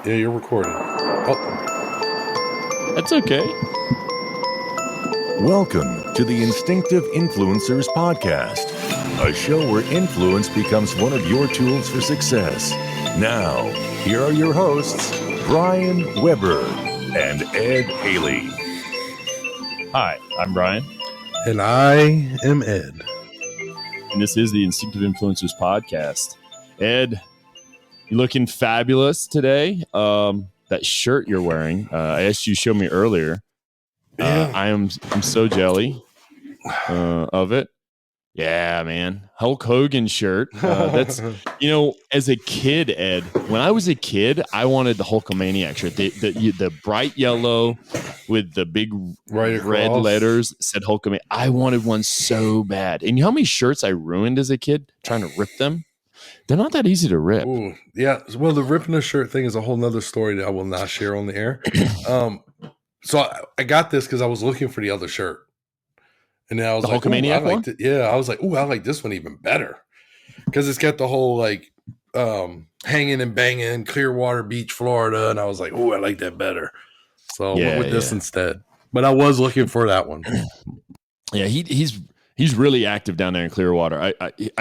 Yeah, you're recording. Oh. That's okay. Welcome to the Instinctive Influencers podcast, a show where influence becomes one of your tools for success. Now, here are your hosts, Brian Weber and Ed Haley. Hi, I'm Brian. And I am Ed. And this is the Instinctive Influencers podcast. Ed, you're looking fabulous today. That shirt you're wearing, I asked you to show me earlier. Yeah. I'm so jelly of it. Yeah, man. Hulk Hogan shirt. That's, as a kid, Ed, when I was a kid, I wanted the Hulkamaniac shirt. The bright yellow with the big red letters said Hulkamaniac. I wanted one so bad. And you know how many shirts I ruined as a kid trying to rip them? They're not that easy to rip. Ooh, yeah. Well, the ripping a shirt thing is a whole nother story that I will not share on the air. So I got this because I was looking for the other shirt. And then I was the like, Hulkamaniac one? I was like, I like this one even better. Because it's got the whole like hanging and banging Clearwater Beach, Florida. And I was like, I like that better. So I went with this instead. But I was looking for that one. Yeah, he's really active down there in Clearwater.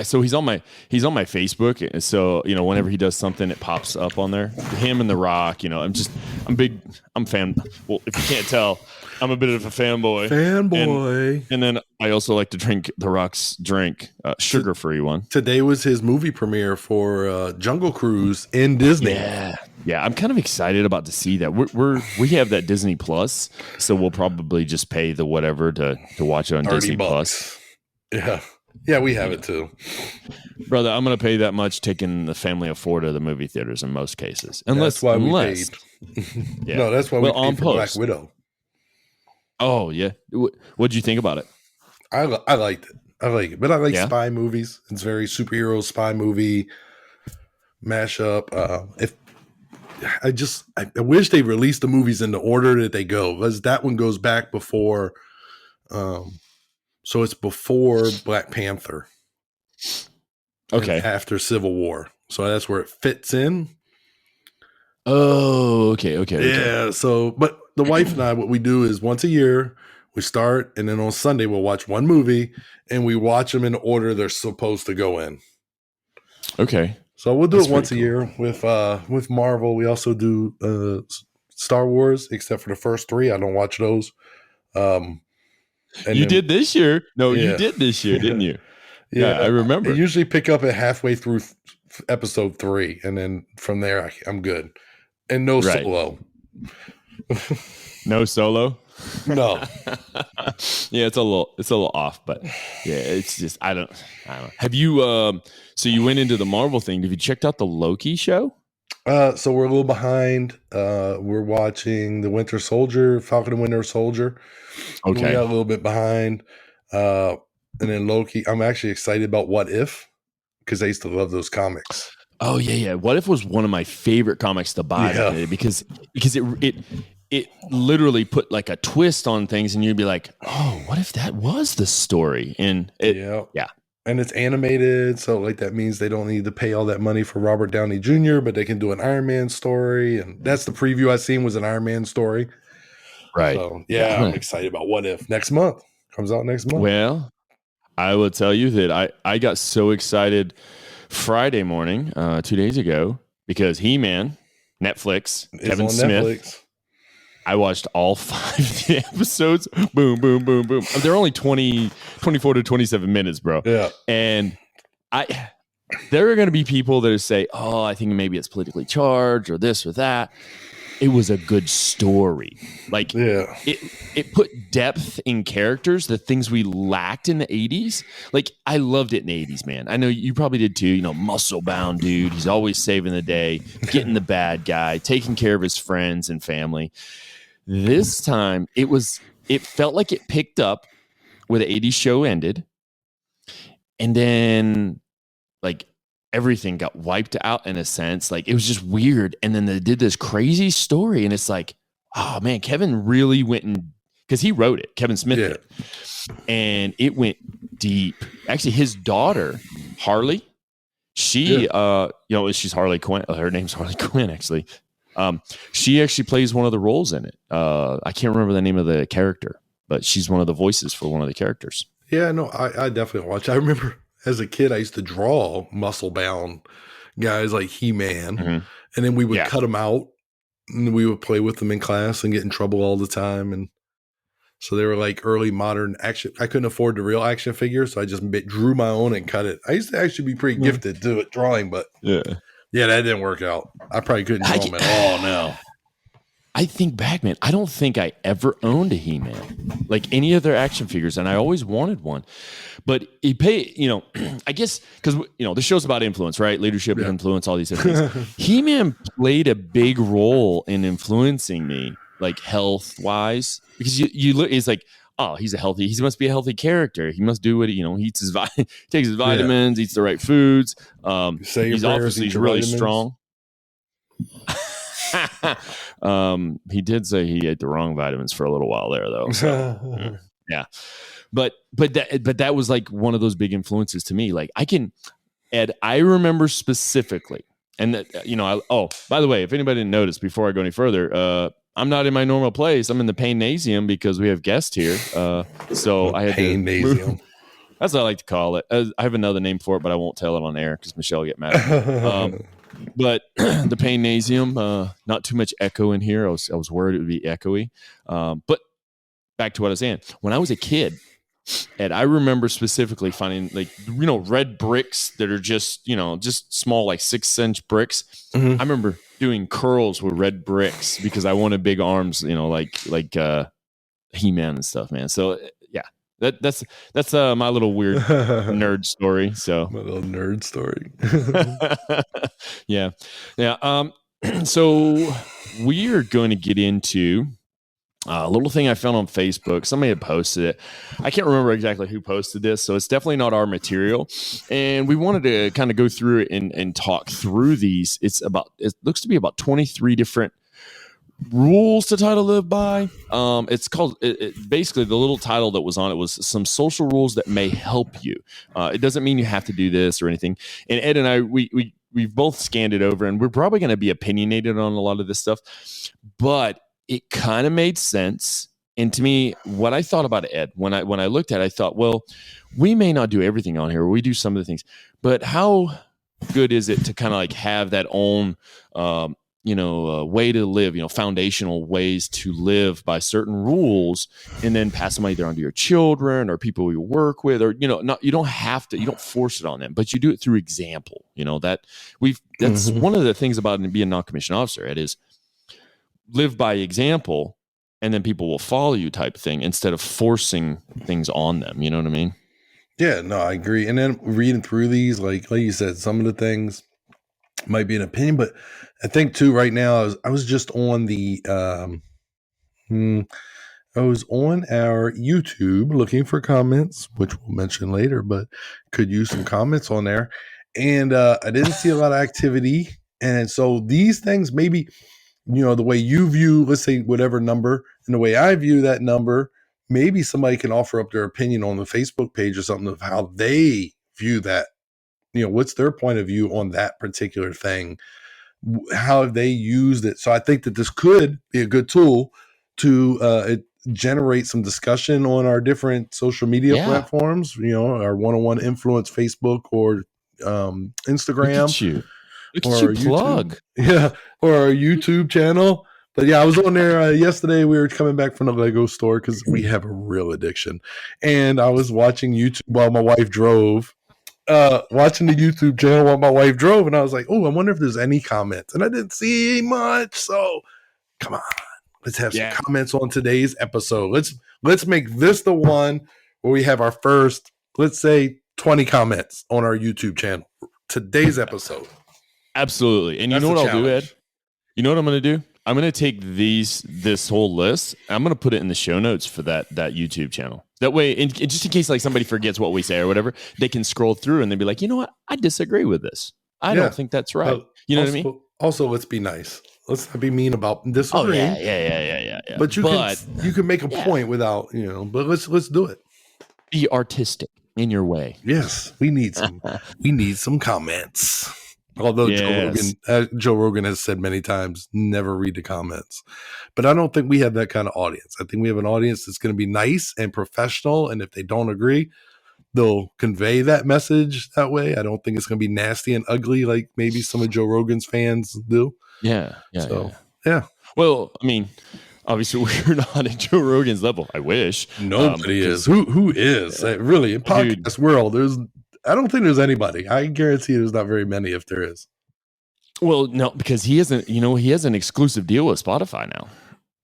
So he's on my Facebook. So whenever he does something, it pops up on there. Him and The Rock. I'm fan. Well, if you can't tell, I'm a bit of a fanboy. And then I also like to drink The Rock's drink, sugar-free one. Today was his movie premiere for Jungle Cruise in Disney. Yeah. I'm kind of excited about to see that. We have that Disney Plus, so we'll probably just pay the whatever to watch it on Disney Plus. Yeah, we have it too. Brother, I'm going to pay that much taking the family of four to the movie theaters in most cases. That's why we paid. Yeah. No, that's why we paid for Black Widow. Oh, yeah. What'd you think about it? I liked it. I like it. But I like spy movies. It's very superhero spy movie mashup. I wish they released the movies in the order that they go, because that one goes back before so it's before Black Panther. Okay. After Civil War. So that's where it fits in. Oh, okay. Yeah. So, but the wife and I, what we do is once a year we start, and then on Sunday we'll watch one movie, and we watch them in the order they're supposed to go in. Okay. So we'll do it once a year with Marvel. We also do Star Wars, except for the first three. I don't watch those. You did this year? No, you did this year, didn't you? Yeah, I remember. I usually pick up at halfway through episode 3, and then from there I'm good. And no solo. No solo? No. Yeah, it's a little off, but yeah, it's just I don't know. Have you so you went into the Marvel thing. Have you checked out the Loki show? So we're a little behind. We're watching the Falcon and Winter Soldier. Okay. We got a little bit behind. And then Loki. I'm actually excited about What If, because I used to love those comics. Oh yeah. What If was one of my favorite comics to buy because it literally put like a twist on things, and you'd be like, oh, what if that was the story? And and it's animated, so like that means they don't need to pay all that money for Robert Downey Jr., but they can do an Iron Man story, and that's the preview I seen was an Iron Man story. Right. So I'm excited about What If. Comes out next month. Well, I will tell you that I got so excited Friday morning, 2 days ago, because HeMan, Netflix, Kevin Smith. Netflix. I watched all 5 episodes. Boom, boom, boom, boom. They're only 24 to 27 minutes, bro. Yeah. And there are going to be people that say, oh, I think maybe it's politically charged or this or that. It was a good story. Like, it put depth in characters, the things we lacked in the 80s. Like, I loved it in the 80s, man. I know you probably did too. Muscle bound dude. He's always saving the day, getting the bad guy, taking care of his friends and family. This time, it felt like it picked up where the 80s show ended. And then, like, everything got wiped out in a sense. Like, it was just weird. And then they did this crazy story, and it's like, oh man, Kevin really went in, because he wrote it. Kevin Smith did. And it went deep. Actually, his daughter, Harley, she, she's Harley Quinn. Her name's Harley Quinn, actually. She actually plays one of the roles in it. I can't remember the name of the character, but she's one of the voices for one of the characters. Yeah, no, I definitely watch. I remember as a kid, I used to draw muscle bound guys like HeMan, and then we would cut them out, and we would play with them in class and get in trouble all the time. And so they were like early modern action. I couldn't afford the real action figure, so I just drew my own and cut it. I used to actually be pretty gifted to it, drawing, but yeah, that didn't work out. I probably couldn't draw them at all now. I think back, man, I don't think I ever owned a He-Man, like any of their action figures, and I always wanted one. But I guess because, the show's about influence, right? Leadership and influence, all these different things. He-Man played a big role in influencing me, like health-wise, because you look, it's like, oh, he must be a healthy character. He must do what he eats his takes his vitamins, eats the right foods. He's obviously really strong. He did say he ate the wrong vitamins for a little while there, though. So, yeah, but that was like one of those big influences to me. Like I remember specifically, and that by the way, if anybody didn't notice, before I go any further, I'm not in my normal place. I'm in the Pain-nasium because we have guests here. So I had Pain-nasium. That's what I like to call it. I have another name for it, but I won't tell it on air because Michelle will get mad at me. But the Pain-nasium, not too much echo in here. I was worried it would be echoey. But back to what I was saying. When I was a kid, and I remember specifically finding red bricks that are just small, like 6-inch bricks. I remember doing curls with red bricks because I wanted big arms, like He-Man and stuff, man. So yeah. That's my little weird nerd story. So my little nerd story. yeah. So we are going to get into a little thing I found on Facebook. Somebody had posted it. I can't remember exactly who posted this, so it's definitely not our material. And we wanted to kind of go through it and talk through these. It looks to be about 23 different rules to try to live by. It's called basically the little title that was on it was some social rules that may help you. It doesn't mean you have to do this or anything. And Ed and I, we've both scanned it over, and we're probably going to be opinionated on a lot of this stuff, but it kind of made sense. And to me, what I thought about it, Ed, when I looked at it, I thought, well, we may not do everything on here. We do some of the things, but how good is it to kind of like have that own, way to live, foundational ways to live by certain rules, and then pass them either on to your children or people you work with, or, you don't have to, you don't force it on them, but you do it through example. That's one of the things about being a non-commissioned officer. It is live by example, and then people will follow you type thing instead of forcing things on them. You know what I mean? Yeah, no, I agree. And then reading through these, like you said, some of the things might be an opinion, but I think too, right now, I was just on the, I was on our YouTube looking for comments, which we'll mention later, but could use some comments on there. And I didn't see a lot of activity. And so these things, maybe, the way you view, let's say whatever number, and the way I view that number, maybe somebody can offer up their opinion on the Facebook page or something of how they view that. What's their point of view on that particular thing? How have they used it? So I think that this could be a good tool to generate some discussion on our different social media platforms, our one-on-one influence, Facebook or Instagram. Look at you plug. Yeah, or our YouTube channel. But yeah, I was on there yesterday. We were coming back from the Lego store because we have a real addiction. And I was watching YouTube while my wife drove. Watching the YouTube channel while my wife drove, and I was like, oh, I wonder if there's any comments. And I didn't see much. So come on. Let's have some comments on today's episode. Let's make this the one where we have our first, let's say, 20 comments on our YouTube channel. Today's episode. Absolutely. And you know what I'll do, Ed? You know what I'm going to do? I'm going to take this whole list. I'm going to put it in the show notes for that YouTube channel. That way, just in case like somebody forgets what we say or whatever, they can scroll through and they'll be like, you know what? I disagree with this. I don't think that's right. You know what I mean? Also, let's be nice. Let's not be mean about disagreeing. Oh, yeah. But you can make a point without, but let's do it. Be artistic in your way. Yes, we need some comments. Although Joe Rogan has said many times, never read the comments. But I don't think we have that kind of audience. I think we have an audience that's going to be nice and professional. And if they don't agree, they'll convey that message that way. I don't think it's going to be nasty and ugly like maybe some of Joe Rogan's fans do. Yeah. Well, I mean, obviously we're not at Joe Rogan's level. I wish. Nobody is. Who is? Really, in podcast world, I don't think there's anybody. I guarantee there's not very many if there is. Well, no, because he has an exclusive deal with Spotify now.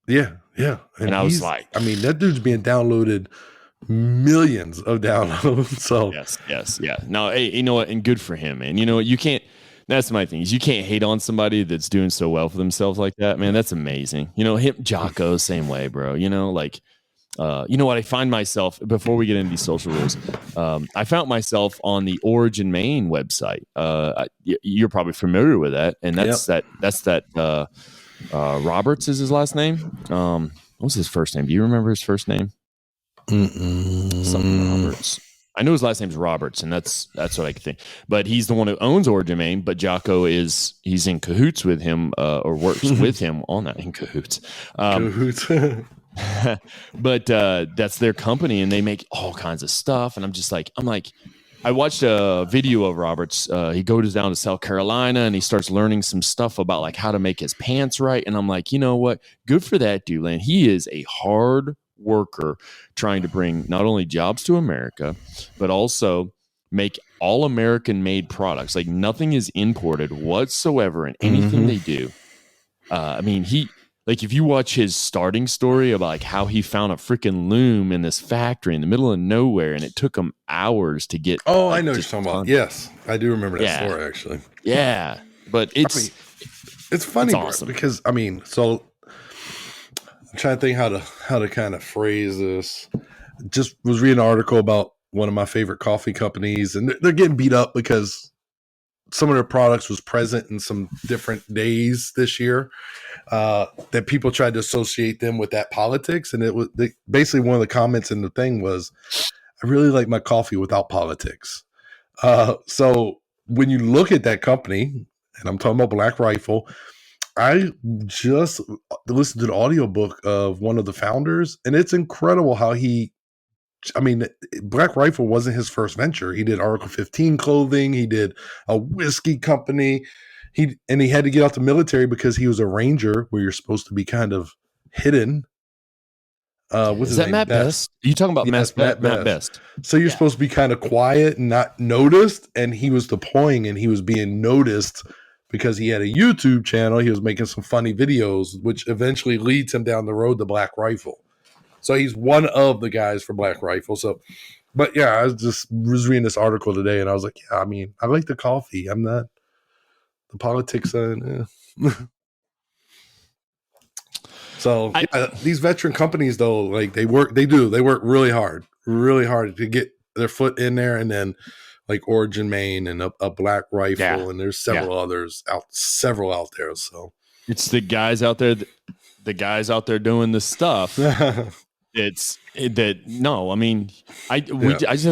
Yeah. And I was like, I mean, that dude's being downloaded millions of downloads. So yes. No, hey, you know what? And good for him, man. You know what? You can't. That's my thing. Is you can't hate on somebody that's doing so well for themselves like that, man. That's amazing. You know, him, Jocko, same way, bro. You know, like, you know what? I find myself before we get into these social rules. I found myself on the Origin Maine website. You're probably familiar with that, and that's that. Roberts is his last name. What was his first name? Do you remember his first name? Something Roberts. I know his last name's Roberts, and that's what I think. But he's the one who owns Origin Maine. But Jocko he's in cahoots with him, or works with him on that in cahoots. But that's their company, and they make all kinds of stuff. And I'm like, I watched a video of Roberts. He goes down to South Carolina and he starts learning some stuff about like how to make his pants right. And I'm like, you know what? Good for that dude, man. He is a hard worker trying to bring not only jobs to America, but also make all American made products. Like nothing is imported whatsoever in anything they do. I mean, if you watch his starting story about like how he found a freaking loom in this factory in the middle of nowhere, and it took him hours to get. Oh, I know what you're talking about. Yes, I do remember that story actually. Yeah, but it's funny, it's awesome because I mean, so I'm trying to think how to kind of phrase this. Just was reading an article about one of my favorite coffee companies, and they're getting beat up because some of their products was present in some different days this year. That people tried to associate them with that politics. And it was basically one of the comments in the thing was, I really like my coffee without politics. So when you look at that company, and I'm talking about Black Rifle, I just listened to the audiobook of one of the founders, and it's incredible how Black Rifle wasn't his first venture. He did Article 15 clothing. He did a whiskey company. He had to get out the military because he was a ranger where you're supposed to be kind of hidden. Is that Matt Best? Are you talking about Matt Best? So you're supposed to be kind of quiet and not noticed. And he was deploying and he was being noticed because he had a YouTube channel. He was making some funny videos, which eventually leads him down the road to Black Rifle. So he's one of the guys for Black Rifle. So, but yeah, I was reading this article today and I was like, yeah, I mean, I like the coffee. I'm not the politics. So these veteran companies though, like they work really hard to get their foot in there. And then like Origin Maine and a Black Rifle, and there's several others out there. So it's the guys out there doing the stuff. I just had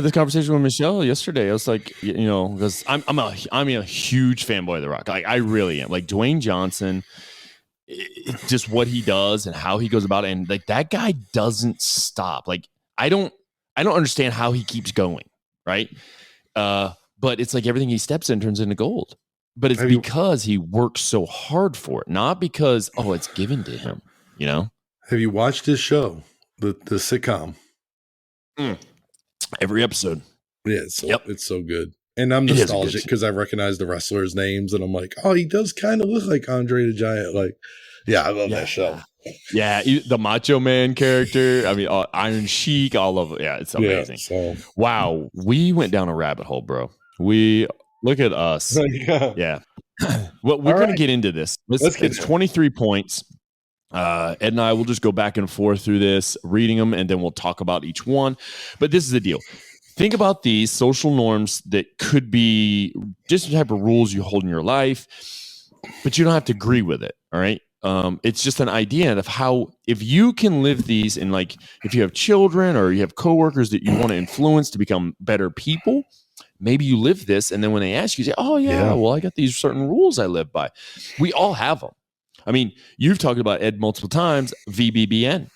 this conversation with Michelle yesterday. I was like, you know, because I'm a huge fanboy of The Rock. Like I really am. Like Dwayne Johnson, just what he does and how he goes about it, and like that guy doesn't stop. Like I don't understand how he keeps going, right? But it's like everything he steps in turns into gold. But it's because he works so hard for it, not because it's given to him. You know? Have you watched his show? The sitcom. Every episode. Yeah, it's so good. And I'm nostalgic because I recognize the wrestlers' names and I'm like, oh, he does kind of look like Andre the Giant. Like, yeah, I love that show. Yeah, the Macho Man character. I mean, Iron Sheik, all of it. Yeah, it's amazing. Wow, we went down a rabbit hole, bro. Look at us. Yeah. Well, we're going to get into this. It's 23 points. Ed and I will just go back and forth through this, reading them, and then we'll talk about each one. But this is the deal. Think about these social norms that could be just the type of rules you hold in your life, but you don't have to agree with it. All right. It's just an idea of how, if you can live these, and like if you have children or you have coworkers that you want to influence to become better people, maybe you live this. And then when they ask you, say, oh yeah, well, I got these certain rules I live by. We all have them. I mean, you've talked about, Ed, multiple times, VBBN,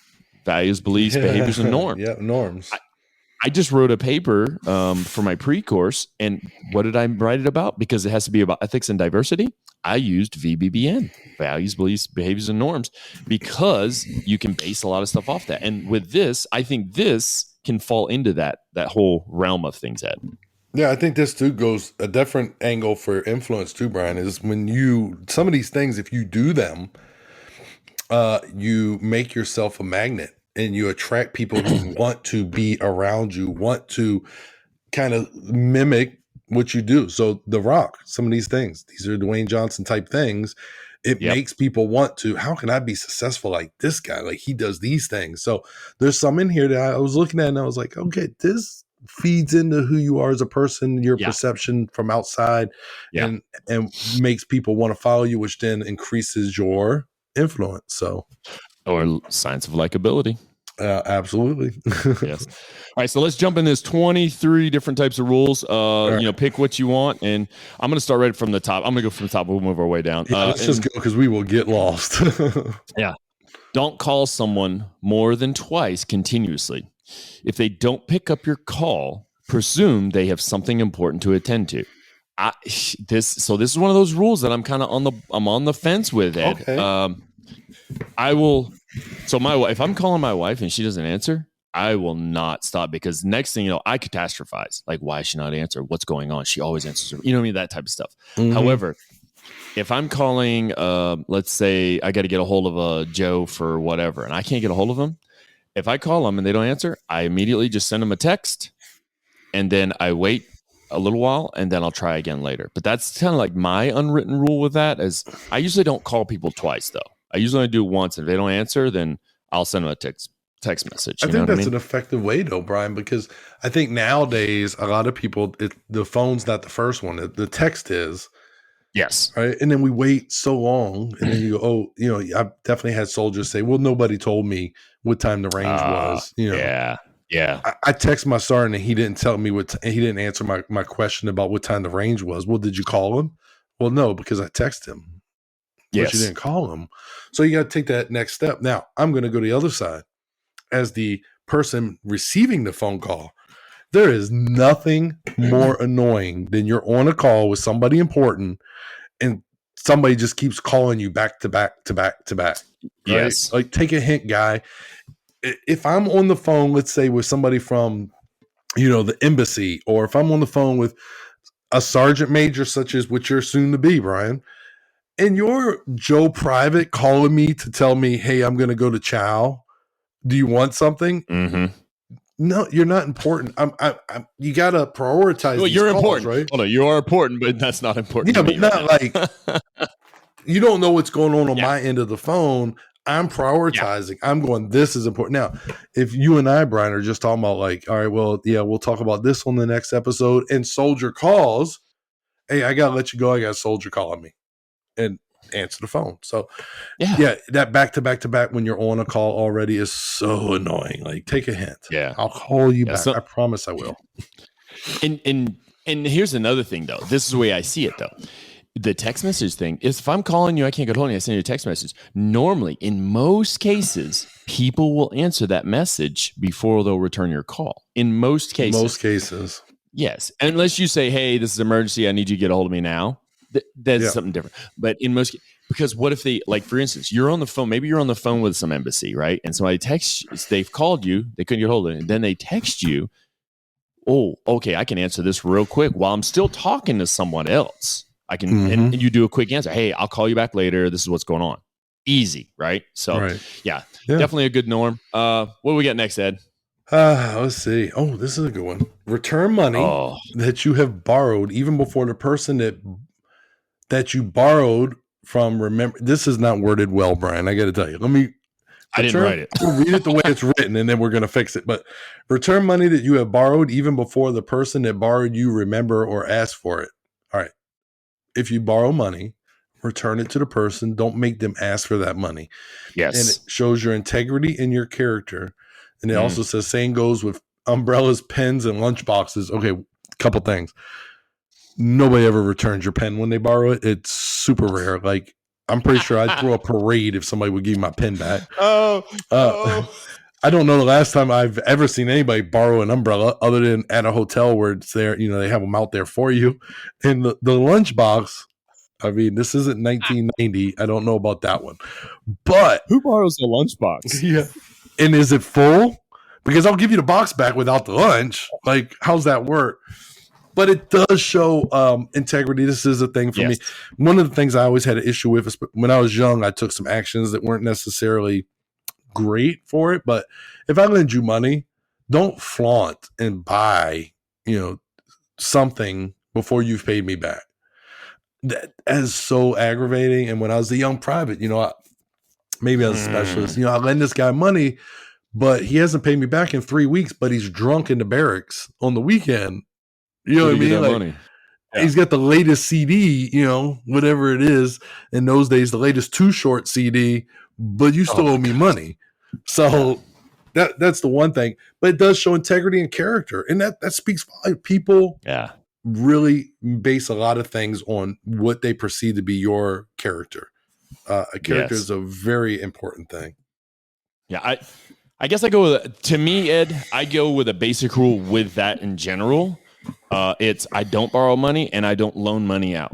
values, beliefs, behaviors, and norms. Yeah, norms. I just wrote a paper for my pre-course, and what did I write it about? Because it has to be about ethics and diversity. I used VBBN, values, beliefs, behaviors, and norms, because you can base a lot of stuff off that. And with this, I think this can fall into that whole realm of things, Ed. Yeah, I think this too goes a different angle for influence too, Brian, is when some of these things, if you do them, you make yourself a magnet. And you attract people who want to be around you, want to kind of mimic what you do. So The Rock, some of these things, these are Dwayne Johnson type things. It makes people want to, how can I be successful like this guy? Like he does these things. So there's some in here that I was looking at and I was like, okay, this feeds into who you are as a person, your perception from outside and makes people want to follow you, which then increases your influence. So, or science of likability. Absolutely. Yes. All right. So let's jump in. There's 23 different types of rules. Pick what you want. And I'm going to start right from the top. I'm going to go from the top. We'll move our way down. Let's just go because we will get lost. Yeah. Don't call someone more than twice continuously. If they don't pick up your call, presume they have something important to attend to. This is one of those rules that I'm kind of on the fence with, Ed. Okay. I will. So if I'm calling my wife and she doesn't answer, I will not stop, because next thing you know, I catastrophize. Like, why is she not answering? What's going on? She always answers. You know what I mean? That type of stuff. Mm-hmm. However, if I'm calling, let's say I got to get a hold of Joe for whatever, and I can't get a hold of him. If I call them and they don't answer, I immediately just send them a text, and then I wait a little while, and then I'll try again later. But that's kind of like my unwritten rule with that, is I usually don't call people twice, though. I usually only do it once. If they don't answer, then I'll send them a text message. I think that's an effective way, though, Brian, because I think nowadays a lot of people, the phone's not the first one. The text is. Yes. Right. And then we wait so long, and then you go, I've definitely had soldiers say, well, nobody told me what time the range was. Yeah. Yeah. I text my sergeant and he didn't tell me he didn't answer my question about what time the range was. Well, did you call him? Well, no, because I texted him. But you didn't call him. So you got to take that next step. Now, I'm going to go to the other side. As the person receiving the phone call, there is nothing more annoying than you're on a call with somebody important and somebody just keeps calling you back to back to back to back. Right? Yes. Like, take a hint, guy. If I'm on the phone, let's say with somebody from, the embassy, or if I'm on the phone with a sergeant major, such as what you're soon to be, Brian, and you're Joe Private calling me to tell me, hey, I'm going to go to Chow. Do you want something? Mm-hmm. No, you're not important. You got to prioritize. Well, you're calls, important, right? Oh, no, you are important, but that's not important. Yeah, but not like you don't know what's going on my end of the phone. I'm prioritizing. I'm going, this is important. Now, if you and I, Brian, are just talking about like, all right, well, yeah, we'll talk about this on the next episode, and soldier calls, hey, I got to let you go. I got a soldier calling me. And answer the phone. So that back to back to back when you're on a call already is so annoying. Like, take a hint. Yeah. I'll call you back. I promise I will. And here's another thing, though. This is the way I see it, though. The text message thing is, if I'm calling you, I can't get hold of you, I send you a text message. Normally, in most cases, people will answer that message before they'll return your call. In most cases. Yes. Unless you say, hey, this is an emergency. I need you to get a hold of me now. That's something different. But in most, because what if they, like, for instance, you're on the phone, maybe you're on the phone with some embassy, right? And somebody texts, they've called you, they couldn't get hold of it. And then they text you, oh, okay, I can answer this real quick while I'm still talking to someone else. I can, and you do a quick answer. Hey, I'll call you back later. This is what's going on. Easy, right? So yeah, definitely a good norm. What do we got next, Ed? Let's see. Oh, this is a good one. Return money that you have borrowed even before the person that you borrowed from. Remember, this is not worded well, Brian. I got to tell you. I didn't write it. We'll read it the way it's written, and then we're going to fix it. But return money that you have borrowed even before the person that borrowed you remember or ask for it. All right. If you borrow money, return it to the person. Don't make them ask for that money. Yes. And it shows your integrity and your character. And it also says, same goes with umbrellas, pens, and lunch boxes. Okay, couple things. Nobody ever returns your pen when they borrow it. It's super rare. Like, I'm pretty sure I'd throw a parade if somebody would give me my pen back. I don't know the last time I've ever seen anybody borrow an umbrella other than at a hotel where it's there, they have them out there for you. And the lunchbox, I mean, this isn't 1990. I don't know about that one. But who borrows a lunchbox? Yeah. And is it full? Because I'll give you the box back without the lunch. Like, how's that work? But it does show integrity. This is a thing for me. One of the things I always had an issue with is when I was young, I took some actions that weren't necessarily great for it. But if I lend you money, don't flaunt and buy, something before you've paid me back. That is so aggravating. And when I was a young private, maybe I was a specialist, I lend this guy money, but he hasn't paid me back in 3 weeks, but he's drunk in the barracks on the weekend. You know what I mean? Like, money. Yeah. He's got the latest CD, whatever it is. In those days, the latest Too Short CD, but you still owe me money. So that's the one thing. But it does show integrity and character. And that speaks volume. People really base a lot of things on what they perceive to be your character. A character is a very important thing. Yeah, I guess I go with, to me, Ed, I go with a basic rule with that in general. It's I don't borrow money and I don't loan money out.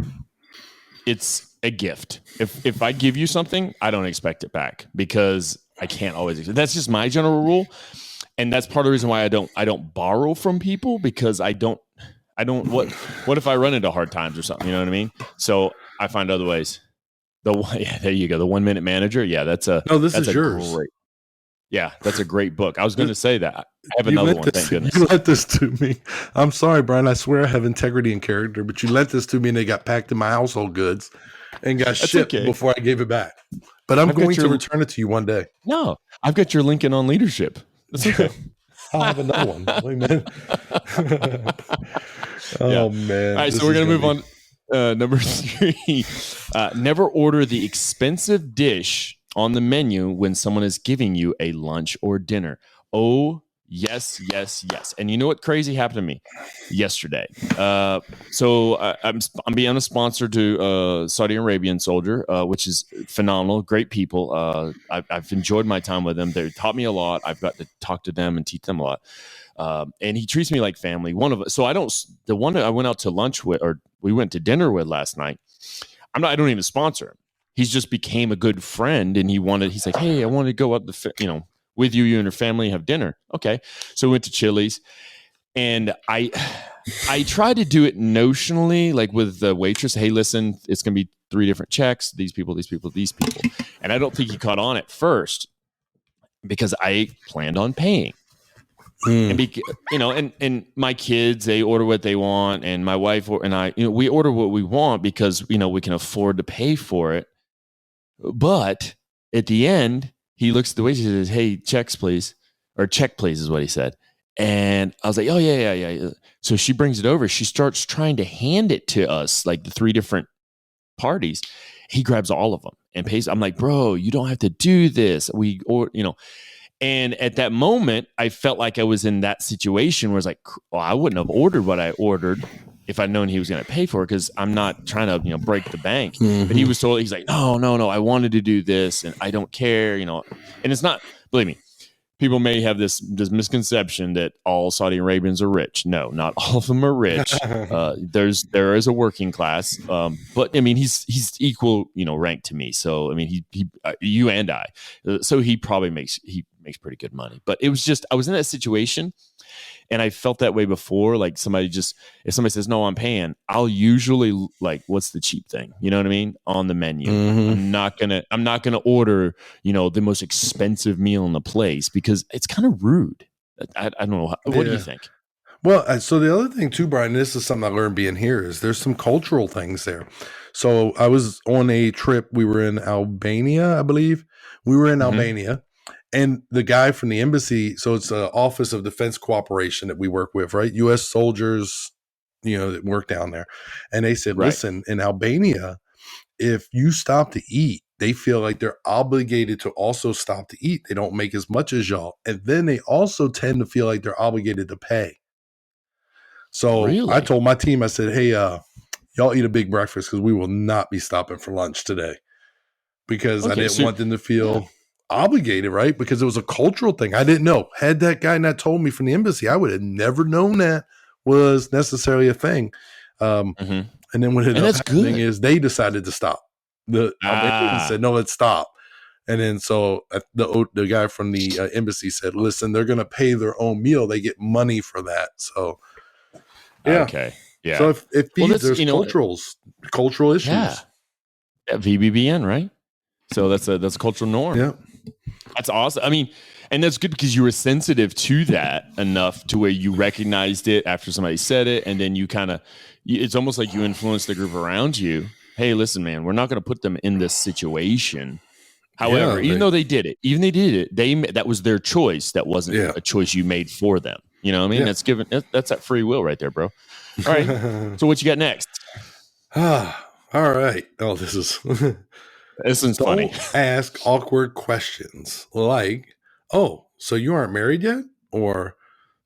It's a gift. If I give you something, I don't expect it back because I can't always. That's just my general rule, and that's part of the reason why I don't borrow from people, because I don't. What if I run into hard times or something? You know what I mean? So I find other ways. There you go. The 1 Minute Manager. Yeah, that's yours. That's a great book. I was going to say that. I have another one. Thank goodness. You lent this to me. I'm sorry, Brian. I swear I have integrity and character, but you lent this to me and they got packed in my household goods and got shipped before I gave it back. But I'm going to return it to you one day. No, I've got your Lincoln on leadership. That's okay. I'll have another one. Wait a minute. Man. All right, so we're going to move on. Number 3, never order the expensive dish on the menu when someone is giving you a lunch or dinner. Oh, yes. And you know what crazy happened to me yesterday? So I'm being a sponsor to Saudi Arabian soldier, which is phenomenal. Great people. I've enjoyed my time with them. They taught me a lot. I've got to talk to them and teach them a lot. And he treats me like family. The one that I went out to lunch with, or we went to dinner with last night, I don't even sponsor him. He's just became a good friend, and he's like, hey, I want to go up with you and your family have dinner. Okay. So we went to Chili's, and I tried to do it notionally, like with the waitress. Hey, listen, it's going to be 3 different checks. These people. And I don't think he caught on at first because I planned on paying. And my kids, they order what they want, and my wife and I, we order what we want because, we can afford to pay for it. But at the end, he looks at the waitress and says, hey, checks, please. Or check, please, is what he said. And I was like, oh, yeah. So she brings it over. She starts trying to hand it to us, like the 3 different parties. He grabs all of them and pays. I'm like, bro, you don't have to do this. And at that moment, I felt like I was in that situation where it's like, well, I wouldn't have ordered what I ordered if I'd known he was going to pay for it, because I'm not trying to, break the bank. Mm-hmm. But he's like, no, I wanted to do this and I don't care, And it's not, believe me, people may have this misconception that all Saudi Arabians are rich. No, not all of them are rich. There is a working class, but I mean, he's equal, rank to me. So I mean, he you and I. So he probably makes pretty good money. But it was just, I was in that situation, and I felt that way before. Like if somebody says, no, I'm paying, I'll usually like, what's the cheap thing? You know what I mean? On the menu. Mm-hmm. I'm not gonna order, the most expensive meal in the place, because it's kind of rude. I don't know. What do you think? Well, so the other thing too, Brian, this is something I learned being here, is there's some cultural things there. So I was on a trip. We were in Albania, I believe. We were in Albania. And the guy from the embassy, so it's an Office of Defense Cooperation that we work with, right? U.S. soldiers, that work down there. And they said, listen, in Albania, if you stop to eat, they feel like they're obligated to also stop to eat. They don't make as much as y'all. And then they also tend to feel like they're obligated to pay. So Really? I told my team, I said, hey, y'all eat a big breakfast because we will not be stopping for lunch today, because I didn't want them to feel obligated, right? Because it was a cultural thing. I didn't know. Had that guy not told me from the embassy, I would have never known that was necessarily a thing. And then what ended up happening is they decided to stop. The Albanians said, no, let's stop. And then so the guy from the embassy said, listen, they're going to pay their own meal. They get money for that. So, yeah. Okay. Yeah. So if it feeds, there's cultural issues. Yeah. VBBN, right? So that's a cultural norm. Yeah. That's awesome. I mean, and that's good because you were sensitive to that enough to where you recognized it after somebody said it. And then you it's almost like you influenced the group around you. Hey, listen, man, we're not going to put them in this situation. However, even though they did it, that was their choice. That wasn't a choice you made for them. You know what I mean? That's that free will right there, bro. All right. So what you got next? All right. Oh, this is funny. Ask awkward questions like, oh, so you aren't married yet? Or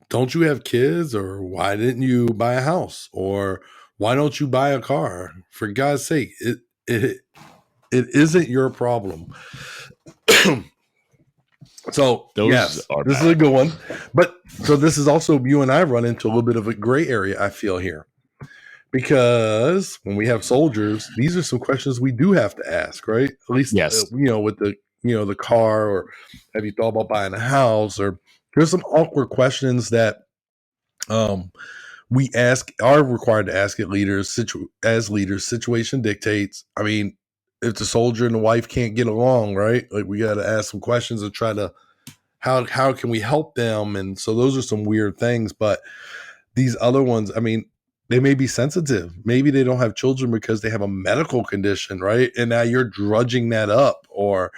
don't you have kids? Or why didn't you buy a house? Or why don't you buy a car? For God's sake, it isn't your problem. So this is a good one. But so this is also, you and I run into a little bit of a gray area, I feel here. Because when we have soldiers, these are some questions we do have to ask, right? At least, with the car, or have you thought about buying a house? Or there's some awkward questions that we are required to ask as leaders. Situation dictates. I mean, if the soldier and the wife can't get along, right? Like, we got to ask some questions and try to, how can we help them? And so those are some weird things. But these other ones, I mean, they may be sensitive. Maybe they don't have children because they have a medical condition, right? And now you're drudging that up. Or,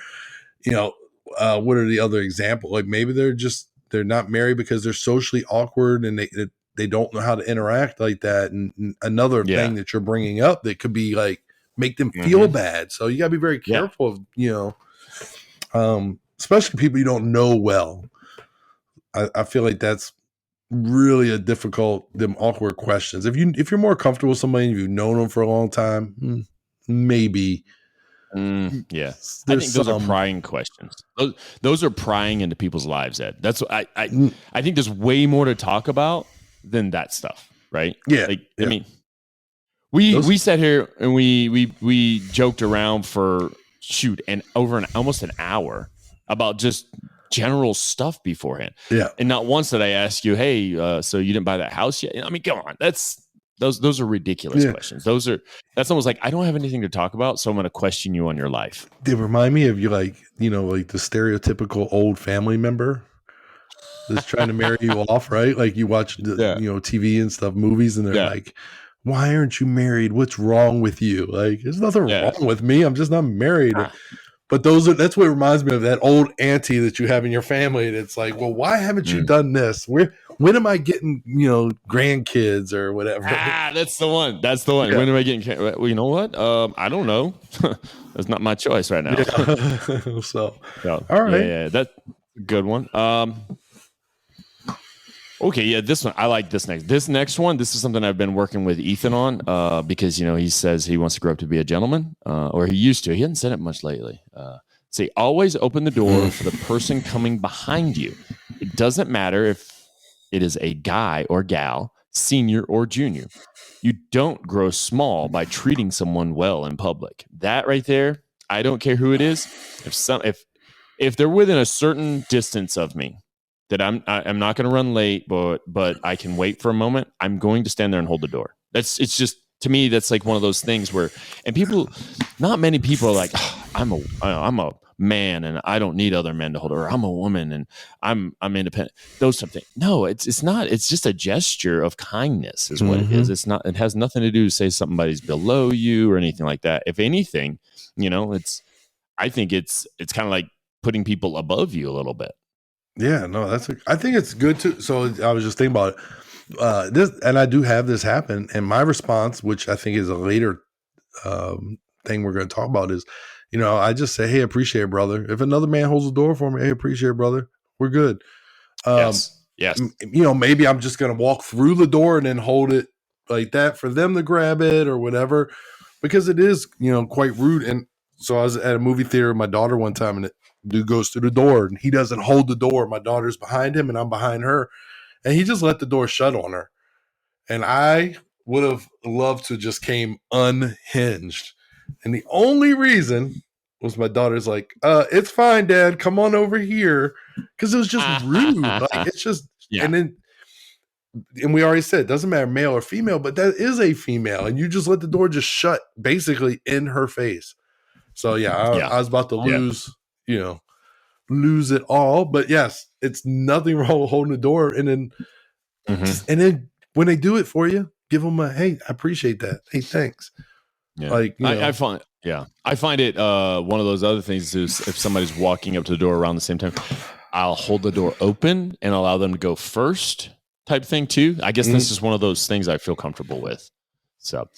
what are the other examples? Like, maybe they're not married because they're socially awkward and they don't know how to interact like that. And another thing that you're bringing up that could be like, make them feel bad. So you gotta be very careful of, especially people you don't know well. I feel like that's really them awkward questions. If you're more comfortable with somebody and you've known them for a long time, maybe. I think those are prying questions. Those are prying into people's lives, Ed. That's what I think there's way more to talk about than that stuff, right? Yeah. I mean, we sat here and we joked around for almost an hour about just general stuff beforehand. Yeah. And not once did I ask you, hey, so you didn't buy that house yet? I mean, come on. Those are ridiculous questions. That's almost like, I don't have anything to talk about, so I'm going to question you on your life. They remind me of you, like the stereotypical old family member that's trying to marry you off, right? Like, you watch TV and stuff, movies, and they're like, why aren't you married? What's wrong with you? Like, there's nothing wrong with me. I'm just not married. But that's what reminds me of that old auntie that you have in your family. And it's like, well, why haven't you done this? When am I getting, grandkids or whatever? That's the one. Yeah. When am I getting? Well, you know what? I don't know. That's not my choice right now. Yeah. So, all right. Yeah, that's a good one. Okay, yeah, this one, I like this next. This next one, this is something I've been working with Ethan on because, he says he wants to grow up to be a gentleman, or he used to. He hasn't said it much lately. Say, always open the door for the person coming behind you. It doesn't matter if it is a guy or gal, senior or junior. You don't grow small by treating someone well in public. That right there, I don't care who it is. If they're within a certain distance of me, that I'm not going to run late, but I can wait for a moment, I'm going to stand there and hold the door. It's just, to me, that's like one of those things where, and not many people are like, I'm a man and I don't need other men to hold, or I'm a woman and I'm independent. Those type of things. No, it's not. It's just a gesture of kindness is what it is. It's not. It has nothing to do to say somebody's below you or anything like that. If anything, I think it's kind of like putting people above you a little bit. Yeah, no, I think it's good too. So I was just thinking about it. This, and I do have this happen. And my response, which I think is a later thing we're going to talk about, is, I just say, hey, appreciate it, brother. If another man holds the door for me, hey, appreciate it, brother. We're good. Yes. Yes. Maybe I'm just going to walk through the door and then hold it like that for them to grab it or whatever, because it is, quite rude. And so I was at a movie theater with my daughter one time, and the dude goes through the door and he doesn't hold the door. My daughter's behind him and I'm behind her, and he just let the door shut on her. And I would have loved to just came unhinged. And the only reason was my daughter's like, it's fine, Dad, come on over here. Because it was just rude. Like, it's just, and we already said, it doesn't matter male or female, but that is a female. And you just let the door just shut basically in her face. So I was about to lose it all. But yes, it's nothing wrong with holding the door. And then, and then when they do it for you, give them a, hey, I appreciate that. Hey, thanks. Yeah. I find it one of those other things is if somebody's walking up to the door around the same time, I'll hold the door open and allow them to go first type thing too. I guess this is one of those things I feel comfortable with. So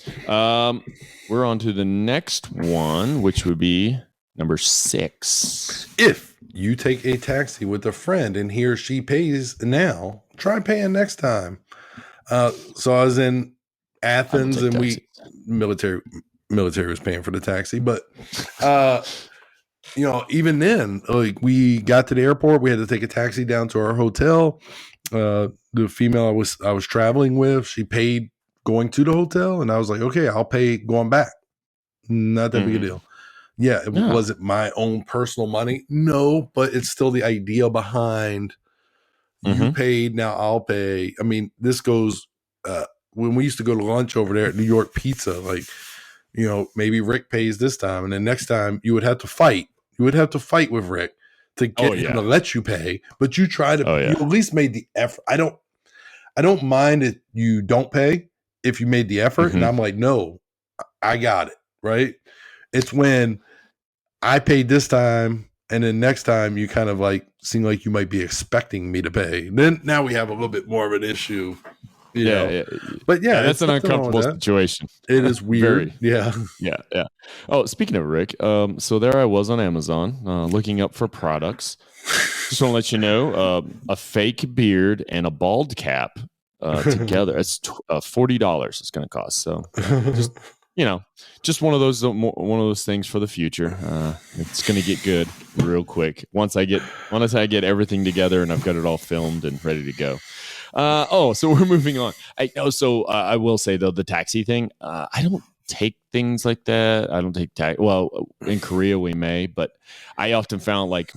we're on to the next one, which would be number 6. If you take a taxi with a friend and he or she pays now, try paying next time. So I was in Athens and military was paying for the taxi, but even then, like, we got to the airport, we had to take a taxi down to our hotel. The female I was traveling with, she paid going to the hotel, and I was like, okay, I'll pay going back. Not that big a deal. Yeah, it wasn't my own personal money. No, but it's still the idea behind you paid, now I'll pay. I mean, this goes when we used to go to lunch over there at New York Pizza, like, maybe Rick pays this time, and then next time you would have to fight. You would have to fight with Rick to get him to let you pay, but you try to. You at least made the effort. I don't mind if you don't pay if you made the effort, and I'm like, no, I got it right. It's when I paid this time, and then next time you kind of like seem like you might be expecting me to pay. Then now we have a little bit more of an issue. But that's an uncomfortable situation. It is weird. Yeah. Oh, speaking of Rick, so there I was on Amazon looking up for products. Just want to let you know, a fake beard and a bald cap together. It's $40. It's going to cost. So just one of those things for the future. It's going to get good real quick once I get everything together and I've got it all filmed and ready to go. So we're moving on. I will say though, the taxi thing, I don't take things like that. I don't take well, in Korea we may, but I often found like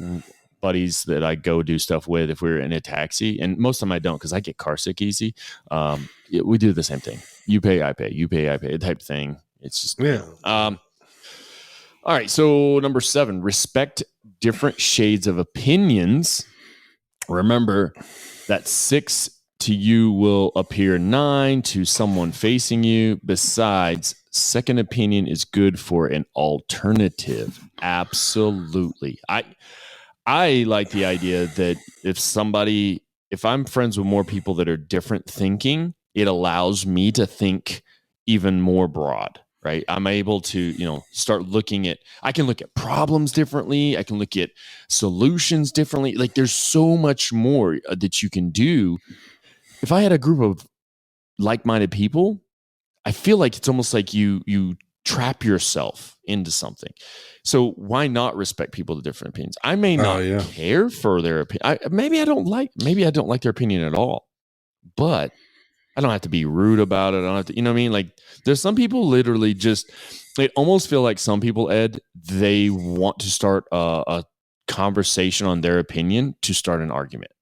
buddies that I go do stuff with if we're in a taxi, and most of them I don't because I get car sick easy. We do the same thing. You pay, I pay. You pay, I pay. Type thing. It's just all right. So number 7, respect different shades of opinions. Remember that 6 to you will appear 9 to someone facing you. Besides, second opinion is good for an alternative. Absolutely. I like the idea that if I'm friends with more people that are different thinking, it allows me to think even more broad, right? I'm able to, start I can look at problems differently. I can look at solutions differently. Like, there's so much more that you can do. If I had a group of like-minded people, I feel like it's almost like you trap yourself into something. So why not respect people with different opinions? I may not care for their opinion. Maybe I don't like their opinion at all, but I don't have to be rude about it. I don't have to, you know what I mean? Like, there's some people literally they almost feel like some people, Ed, they want to start a conversation on their opinion to start an argument.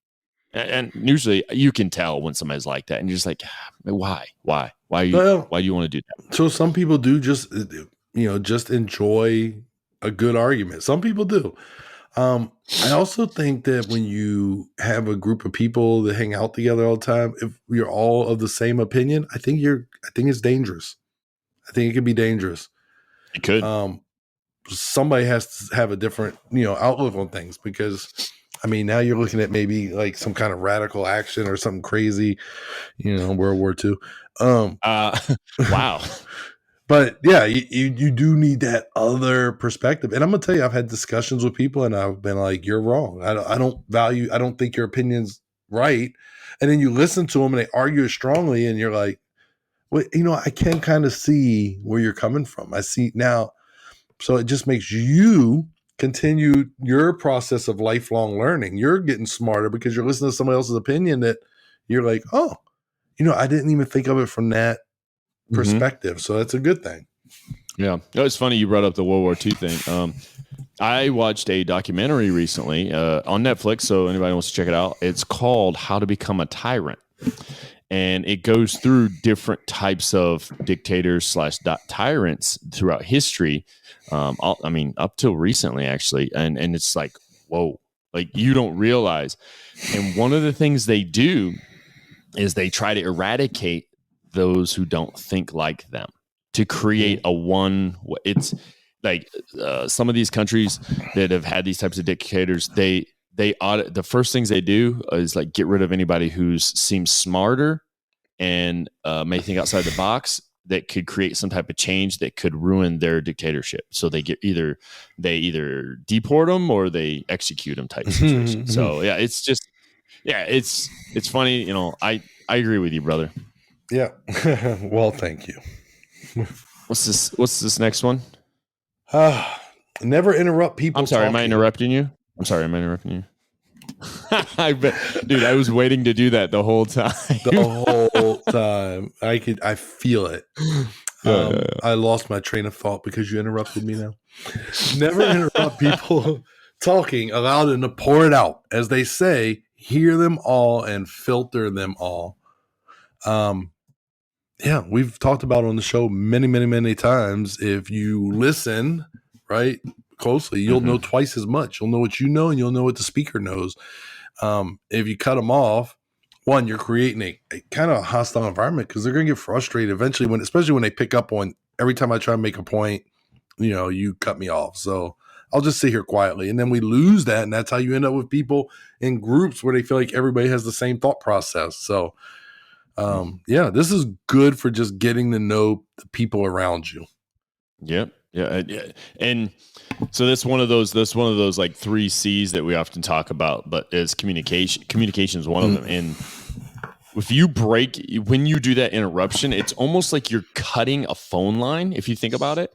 And usually you can tell when somebody's like that, and you're just like, why do you want to do that? So some people do just enjoy a good argument. Some people do. I also think that when you have a group of people that hang out together all the time, if you're all of the same opinion, I think it's dangerous. I think it could be dangerous. It could. Somebody has to have a different, outlook on things, because I mean, now you're looking at maybe like some kind of radical action or something crazy, World War II. Wow. But yeah, you do need that other perspective. And I'm going to tell you, I've had discussions with people and I've been like, you're wrong. I don't think your opinion's right. And then you listen to them and they argue strongly, and you're like, well, I can kind of see where you're coming from. I see now. So it just makes you continue your process of lifelong learning. You're getting smarter because you're listening to somebody else's opinion that you're like, oh, I didn't even think of it from that perspective. So that's a good thing. Yeah. It's funny you brought up the World War II thing. I watched a documentary recently on Netflix, so anybody wants to check it out. It's called How to Become a Tyrant. And it goes through different types of dictators / tyrants throughout history. Up till recently, actually. And it's like, whoa, like you don't realize. And one of the things they do is they try to eradicate those who don't think like them to create it's like some of these countries that have had these types of dictators, they audit. The first things they do is like get rid of anybody who seems smarter and may think outside the box that could create some type of change that could ruin their dictatorship. So they either deport them or they execute them type situation. So yeah, it's just, it's funny. I agree with you, brother. Yeah. Well, thank you. What's this next one? Never interrupt people. I'm sorry. Talking. Am I interrupting you? I bet, dude, I was waiting to do that the whole time. I feel it. I lost my train of thought because you interrupted me now. Never interrupt people talking. Allow them to pour it out. As they say, hear them all and filter them all. Yeah, we've talked about on the show many, many, many times. If you listen, right, closely, you'll know twice as much. You'll know what you know, and you'll know what the speaker knows. If you cut them off, one, you're creating a kind of hostile environment because they're going to get frustrated eventually, especially when they pick up on every time I try to make a point, you cut me off. So I'll just sit here quietly, and then we lose that, and that's how you end up with people in groups where they feel like everybody has the same thought process. So this is good for just getting to know the people around you. Yep. Yeah. And so that's one of those like 3 C's that we often talk about, but it's communication. Communication is one of them. And when you do that interruption, it's almost like you're cutting a phone line, if you think about it.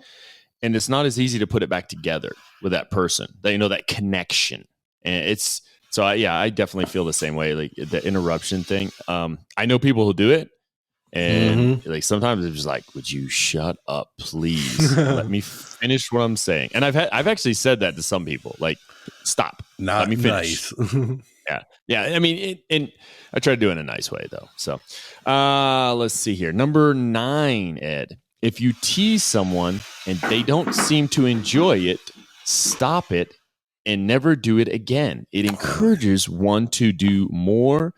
And it's not as easy to put it back together with that person. That connection. And I definitely feel the same way. Like the interruption thing. I know people who do it, and like sometimes it's just like, "Would you shut up, please? Let me finish what I'm saying." And I've actually said that to some people. Like, stop. Let me finish. Nice. Yeah. I mean, and I try to do it in a nice way though. So, let's see here. Number 9, Ed. If you tease someone and they don't seem to enjoy it, stop it. And never do it again. It encourages one to do more,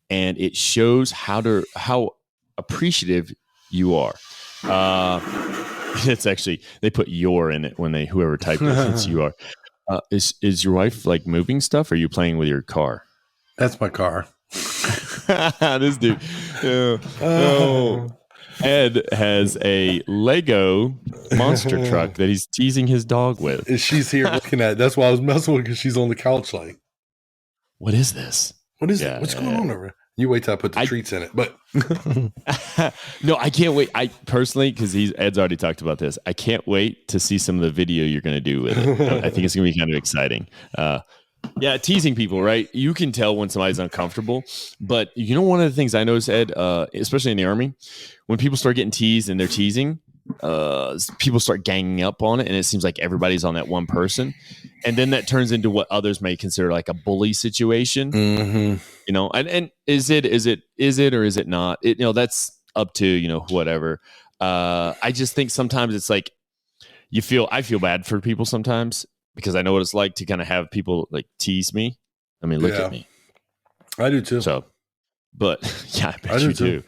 and it shows how appreciative you are. It's actually, they put "your" in it when whoever typed it. It's "you are." Is your wife like moving stuff? Or are you playing with your car? That's my car. This dude. Ed has a Lego monster truck that he's teasing his dog with. And she's here looking at it. That's why I was messing with it, because she's on the couch like, what is this? What is it? What's going on over here? You wait till I put the treats in it. But no, I can't wait. I personally, because Ed's already talked about this, I can't wait to see some of the video you're going to do with it. I think it's going to be kind of exciting. Teasing people, right? You can tell when somebody's uncomfortable. But one of the things I noticed, Ed, especially in the Army, when people start getting teased and they're teasing, people start ganging up on it, and it seems like everybody's on that one person, and then that turns into what others may consider like a bully situation. And is it or is it not? That's up to whatever. I just think sometimes it's like I feel bad for people sometimes, because I know what it's like to kind of have people like tease me. I mean, look at me. I do too. So, but yeah, I bet you do.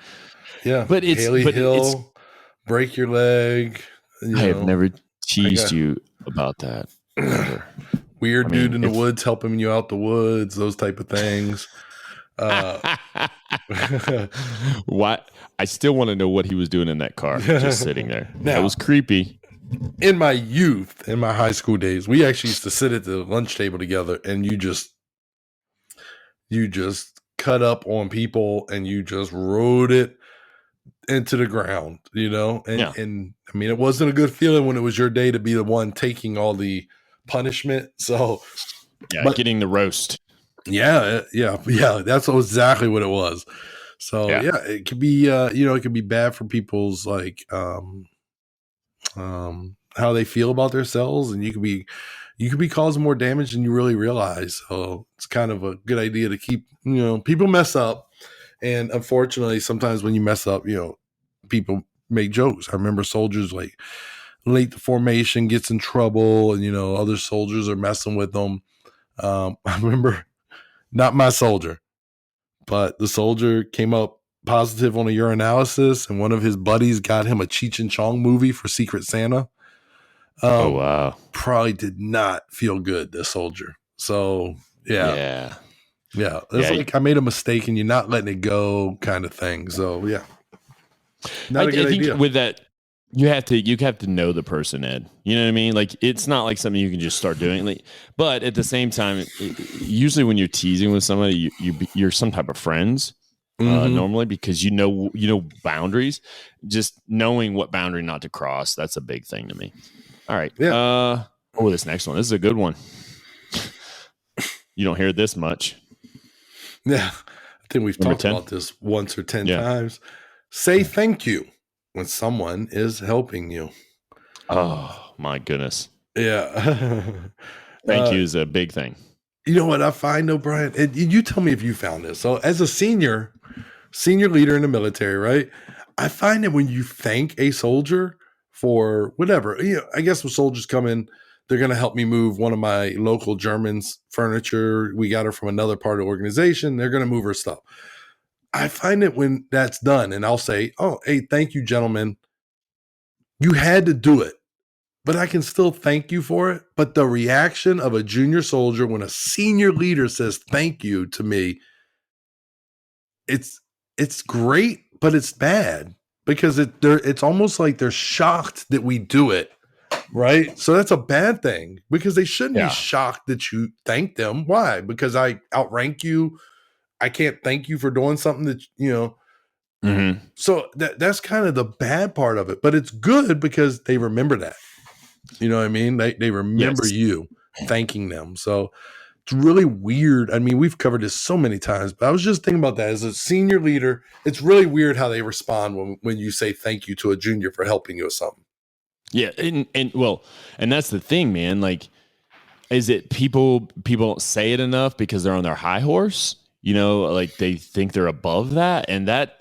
Yeah, but it's break your leg. I have never teased you about that. Weird dude in the woods helping you out the woods, those type of things. What? I still want to know what he was doing in that car, just sitting there. That was creepy. In my youth, in my high school days, we actually used to sit at the lunch table together, and you just cut up on people and you just rode it into the ground, you know? And I mean, it wasn't a good feeling when it was your day to be the one taking all the punishment. So getting the roast. Yeah. That's exactly what it was. So it could be, it could be bad for people's like, how they feel about themselves, and you could be causing more damage than you really realize. So it's kind of a good idea to keep, people mess up, and unfortunately sometimes when you mess up, people make jokes. I remember soldiers like late to formation gets in trouble, and other soldiers are messing with them. I remember not my soldier, but the soldier came up positive on a urinalysis, and one of his buddies got him a Cheech and Chong movie for Secret Santa. Oh, wow. Probably did not feel good, the soldier. So, yeah. It's like I made a mistake and you're not letting it go kind of thing. So, yeah. Not a good idea. With that, you have to know the person, Ed. You know what I mean? Like, it's not like something you can just start doing. Like, but at the same time, usually when you're teasing with somebody, you're some type of friends. Normally, because you know boundaries. Just knowing what boundary not to cross, that's a big thing to me. All right. Yeah. This next one. This is a good one. You don't hear this much. Yeah. I think we've talked about this once or 10 times. Say thank you when someone is helping you. Oh, my goodness. Yeah. Thank you is a big thing. You know what I find though, Brian? And you tell me if you found this. So as a senior leader in the military, right? I find that when you thank a soldier for whatever, I guess when soldiers come in, they're going to help me move one of my local Germans' furniture. We got her from another part of the organization. They're going to move her stuff. I find that when that's done, and I'll say, oh, hey, thank you, gentlemen. You had to do it, but I can still thank you for it. But the reaction of a junior soldier when a senior leader says thank you to me, it's great, but it's bad. Because it's almost like they're shocked that we do it, right? So that's a bad thing because they shouldn't be shocked that you thank them. Why? Because I outrank you. I can't thank you for doing something that, So that's kind of the bad part of it. But it's good because they remember that. You know what I mean? They remember you thanking them. So it's really weird. I mean, we've covered this so many times, but I was just thinking about that as a senior leader. It's really weird how they respond when you say thank you to a junior for helping you with something. Yeah. And that's the thing, man. Like, is it people don't say it enough because they're on their high horse, like they think they're above that. And that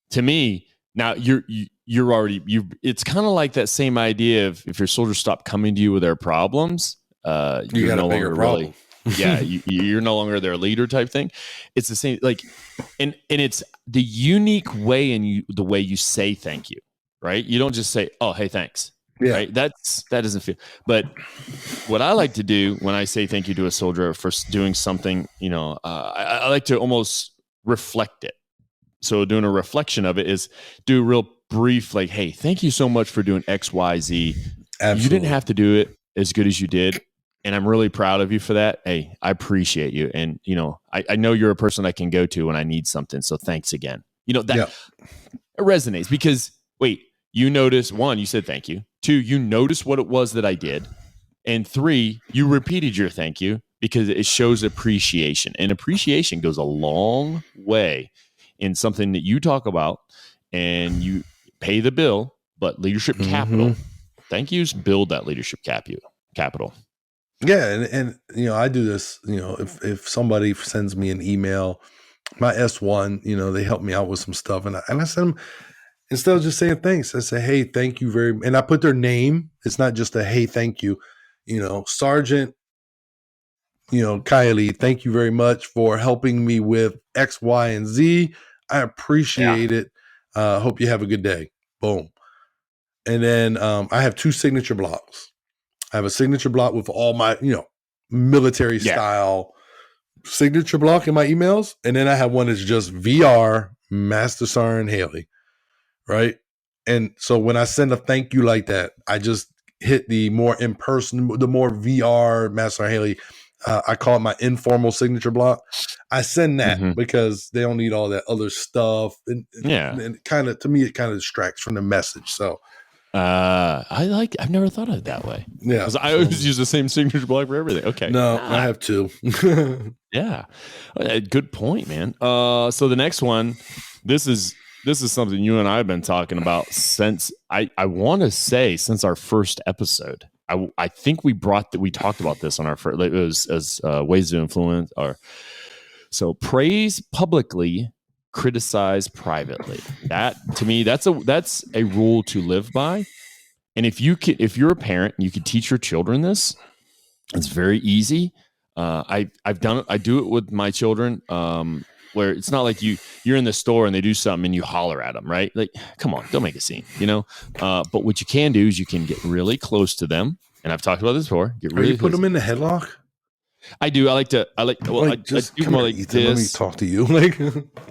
to me, now it's kind of like that same idea of if your soldiers stop coming to you with their problems, you got a bigger problem. You're no longer their leader type thing. It's the same, like, and it's the unique way and the way you say thank you, right? You don't just say, oh, hey, thanks. Yeah. Right. That doesn't feel, but what I like to do when I say thank you to a soldier for doing something, I like to almost reflect it. So doing a reflection of it is do a real brief, like, hey, thank you so much for doing X, Y, Z. Absolutely. You didn't have to do it as good as you did. And I'm really proud of you for that. Hey, I appreciate you. And, I know you're a person I can go to when I need something. So thanks again. It resonates because, wait, you notice, one, you said thank you. Two, you noticed what it was that I did. And three, you repeated your thank you because it shows appreciation. And appreciation goes a long way in something that you talk about and you pay the bill, but leadership capital. Thank yous build that leadership capital. Yeah, and I do this. If somebody sends me an email, my S1, they help me out with some stuff, and I send them instead of just saying thanks. I say, hey, thank you very, and I put their name. It's not just a hey, thank you. Sergeant, Kylie, thank you very much for helping me with X, Y, and Z. I appreciate it. Hope you have a good day. Boom. And then I have 2 signature blocks. I have a signature block with all my, military style signature block in my emails. And then I have one that's just VR, Master Sergeant Haley. Right. And so when I send a thank you like that, I just hit the more in person, the more VR Master Sergeant Haley. I call it my informal signature block. I send that because they don't need all that other stuff. And kind of, to me, it kind of distracts from the message. So I've never thought of it that way. Yeah. I always use the same signature block for everything. Okay. No, I have two. Yeah. Good point, man. So the next one, this is something you and I have been talking about since I want to say since our first episode. I think we talked about this on our first, it was as ways to influence so praise publicly, criticize privately. That to me, that's a rule to live by. And if you're a parent and you could teach your children this, it's very easy. I've done it. I do it with my children, where it's not like you're in the store and they do something and you holler at them, right? Like, come on, don't make a scene, but what you can do is you can get really close to them. And I've talked about this before. You put them in the headlock? I do. I do more like this. Let me talk to you. Like,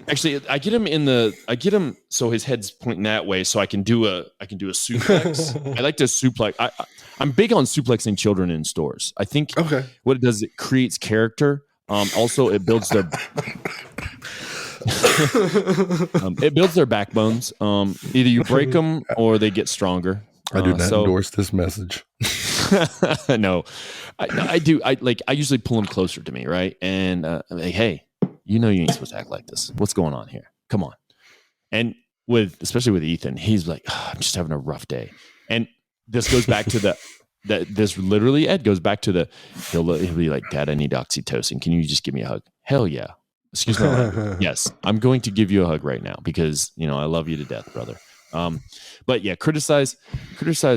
actually, I get him so his head's pointing that way, so I can do a suplex. I like to suplex. I'm big on suplexing children in stores. I think what it does, it creates character. Also, it builds their backbones. Either you break them or they get stronger. I do not endorse this message. No, I do. I usually pull him closer to me, right? And like, hey, you ain't supposed to act like this. What's going on here? Come on. And especially with Ethan, he's like, I'm just having a rough day. And this goes back to this literally, Ed goes back to he'll be like, Dad, I need oxytocin. Can you just give me a hug? Hell yeah. Excuse me. Yes, I'm going to give you a hug right now because, I love you to death, brother. But yeah, criticize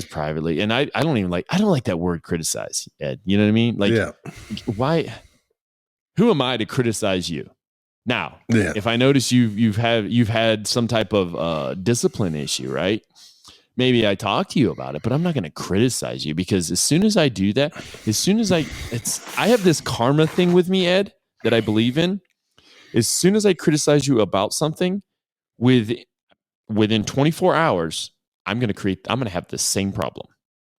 privately. And I don't like that word criticize, Ed. You know what I mean? Like, why, who am I to criticize you? Now, if I notice you've had some type of discipline issue, right? Maybe I talk to you about it, but I'm not going to criticize you because as soon as I do that, I have this karma thing with me, Ed, that I believe in. As soon as I criticize you about something, within 24 hours, I'm going to have the same problem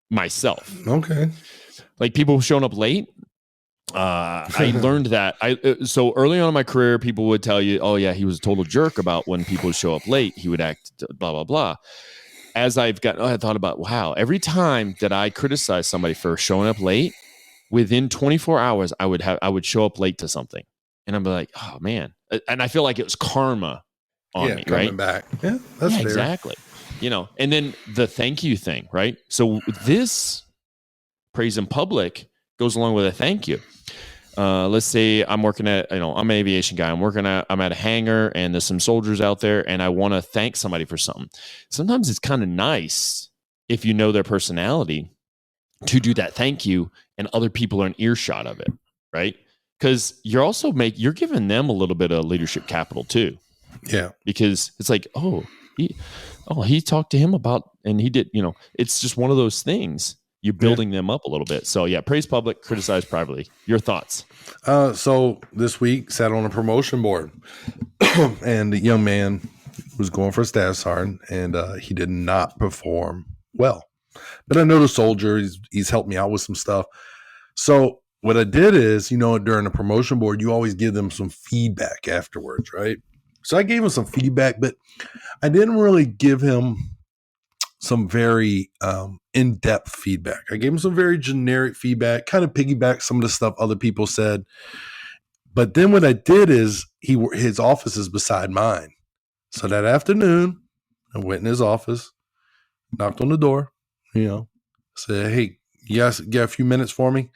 myself. Okay. Like people showing up late. I learned that so early on in my career, people would tell you, oh yeah, he was a total jerk about when people show up late. He would act blah, blah, blah. As I thought about, wow, every time that I criticize somebody for showing up late, within 24 hours, I would show up late to something. And I'm like, oh man. And I feel like it was karma on me, right? Coming back. Yeah, that's fair. Exactly. And then the thank you thing, right? So this praise in public goes along with a thank you. Let's say I'm working at, I'm an aviation guy. I'm at a hangar and there's some soldiers out there and I want to thank somebody for something. Sometimes it's kind of nice if you know their personality to do that thank you and other people are in earshot of it, right? Because you're giving them a little bit of leadership capital too. Yeah. Because it's like, he talked to him about, and he did, it's just one of those things. You're building them up a little bit. So yeah, praise public, criticize privately. Your thoughts? So this week sat on a promotion board and the young man was going for a staff sergeant and he did not perform well. But I know the soldier, he's helped me out with some stuff. So what I did is, during the promotion board, you always give them some feedback afterwards, right? So I gave him some feedback, but I didn't really give him some very in-depth feedback. I gave him some very generic feedback, kind of piggyback some of the stuff other people said. But then what I did is his office is beside mine. So that afternoon, I went in his office, knocked on the door, said, hey, you guys got a few minutes for me?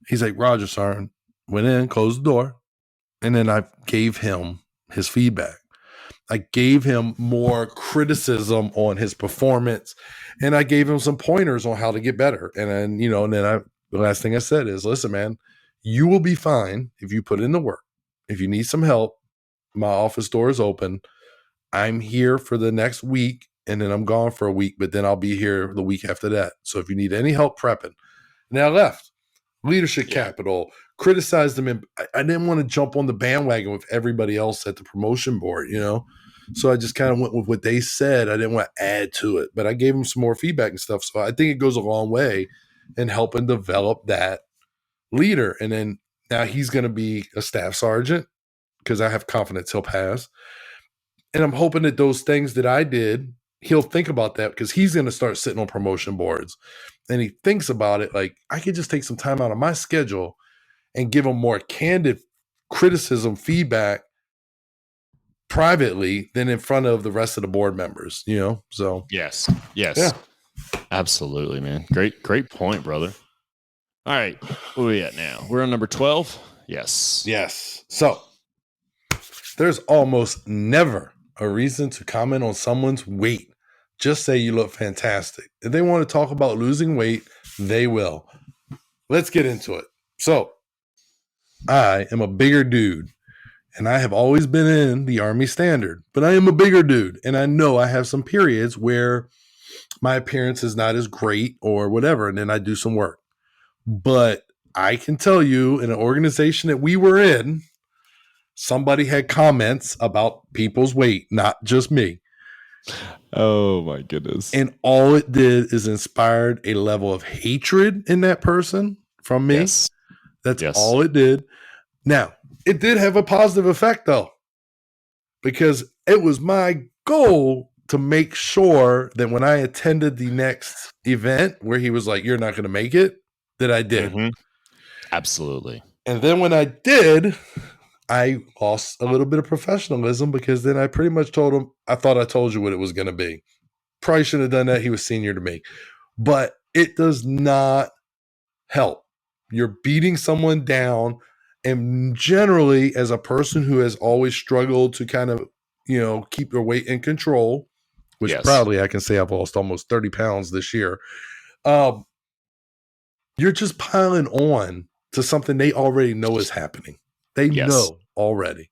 He's like, Roger, Sergeant. Went in, closed the door, and then I gave him his feedback. I gave him more criticism on his performance, and I gave him some pointers on how to get better. And then, the last thing I said is, listen, man, you will be fine if you put in the work. If you need some help, my office door is open. I'm here for the next week, and then I'm gone for a week, but then I'll be here the week after that. So if you need any help prepping. And I left. Leadership capital, criticized them. And I didn't want to jump on the bandwagon with everybody else at the promotion board, So I just kind of went with what they said. I didn't want to add to it, but I gave them some more feedback and stuff. So I think it goes a long way in helping develop that leader. And then now he's going to be a staff sergeant because I have confidence he'll pass. And I'm hoping that those things that I did, he'll think about that because he's going to start sitting on promotion boards. And he thinks about it like, I could just take some time out of my schedule and give him more candid criticism, feedback privately than in front of the rest of the board members, So yes. Yeah. Absolutely, man. Great point, brother. All right. Where are we at now? We're on number 12. Yes. So there's almost never a reason to comment on someone's weight. Just say you look fantastic. If they want to talk about losing weight, they will. Let's get into it. So I am a bigger dude, and I have always been in the Army standard, but I am a bigger dude, and I know I have some periods where my appearance is not as great or whatever, and then I do some work. But I can tell you, in an organization that we were in, somebody had comments about people's weight, not just me. Oh my goodness. And all it did is inspired a level of hatred in that person from me. Yes. That's all it did. Now, it did have a positive effect though, because it was my goal to make sure that when I attended the next event where he was like, you're not going to make it, that I did. Mm-hmm. Absolutely. And then when I did, I lost a little bit of professionalism because then I pretty much told him, I thought I told you what it was going to be. Probably shouldn't have done that. He was senior to me. But it does not help. You're beating someone down. And generally, as a person who has always struggled to kind of, keep their weight in control, which proudly I can say I've lost almost 30 pounds this year, you're just piling on to something they already know is happening. They know already.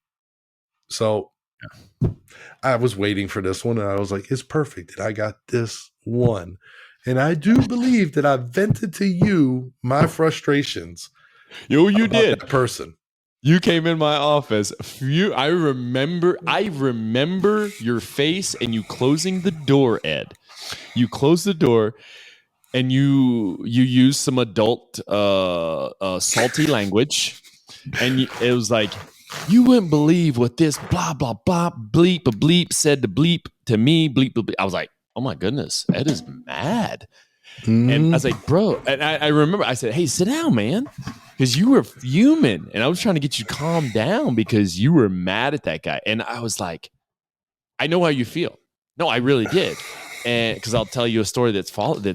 So I was waiting for this one, and I was like, it's perfect that I got this one. And I do believe that I vented to you my frustrations. You did. That person. You came in my office. I remember your face and you closing the door, Ed. You closed the door and you used some adult salty language. And it was like, you wouldn't believe what this blah, blah, blah, bleep, a bleep said to bleep to me, bleep, bleep. I was like, oh my goodness, Ed is mad. And I was like, bro, and I remember I said, hey, sit down, man. Because you were fuming and I was trying to get you calmed down because you were mad at that guy. And I was like, I know how you feel. No, I really did. And because I'll tell you a story that's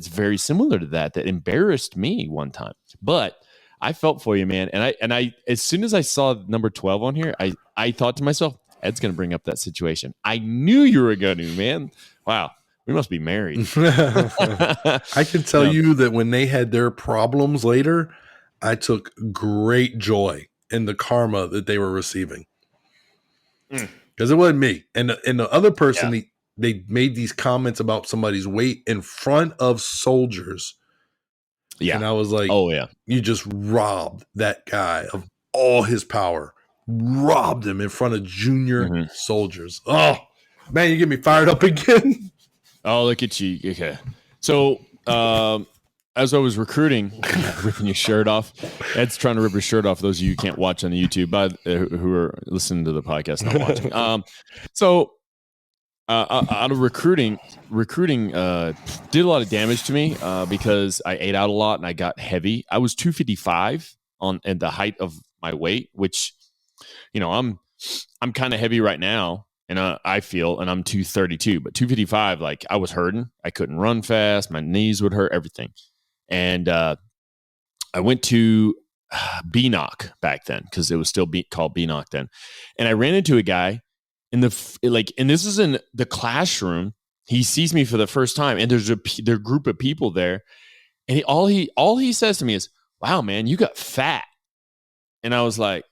very similar to that embarrassed me one time. But I felt for you, man. And I as soon as I saw number 12 on here, I thought to myself, Ed's going to bring up that situation. I knew you were going to, man. Wow. We must be married. I can tell you that when they had their problems later, I took great joy in the karma that they were receiving. Because it wasn't me. And the other person, they made these comments about somebody's weight in front of soldiers. Yeah. And I was like, oh, yeah, you just robbed that guy of all his power. Robbed him in front of junior soldiers. Oh, man, you get me fired up again. Oh, look at you. Okay. So, as I was recruiting, ripping your shirt off. Ed's trying to rip his shirt off. Those of you who can't watch on the YouTube, but who are listening to the podcast, not watching. Out of recruiting did a lot of damage to me because I ate out a lot and I got heavy. I was 255 at the height of my weight, which, I'm kind of heavy right now. And I feel, and I'm 232, but 255, like I was hurting. I couldn't run fast. My knees would hurt, everything. And I went to BNOC back then because it was still called BNOC then. And I ran into a guy and this is in the classroom. He sees me for the first time, and there's a group of people there. And all he says to me is, "Wow, man, you got fat." And I was like,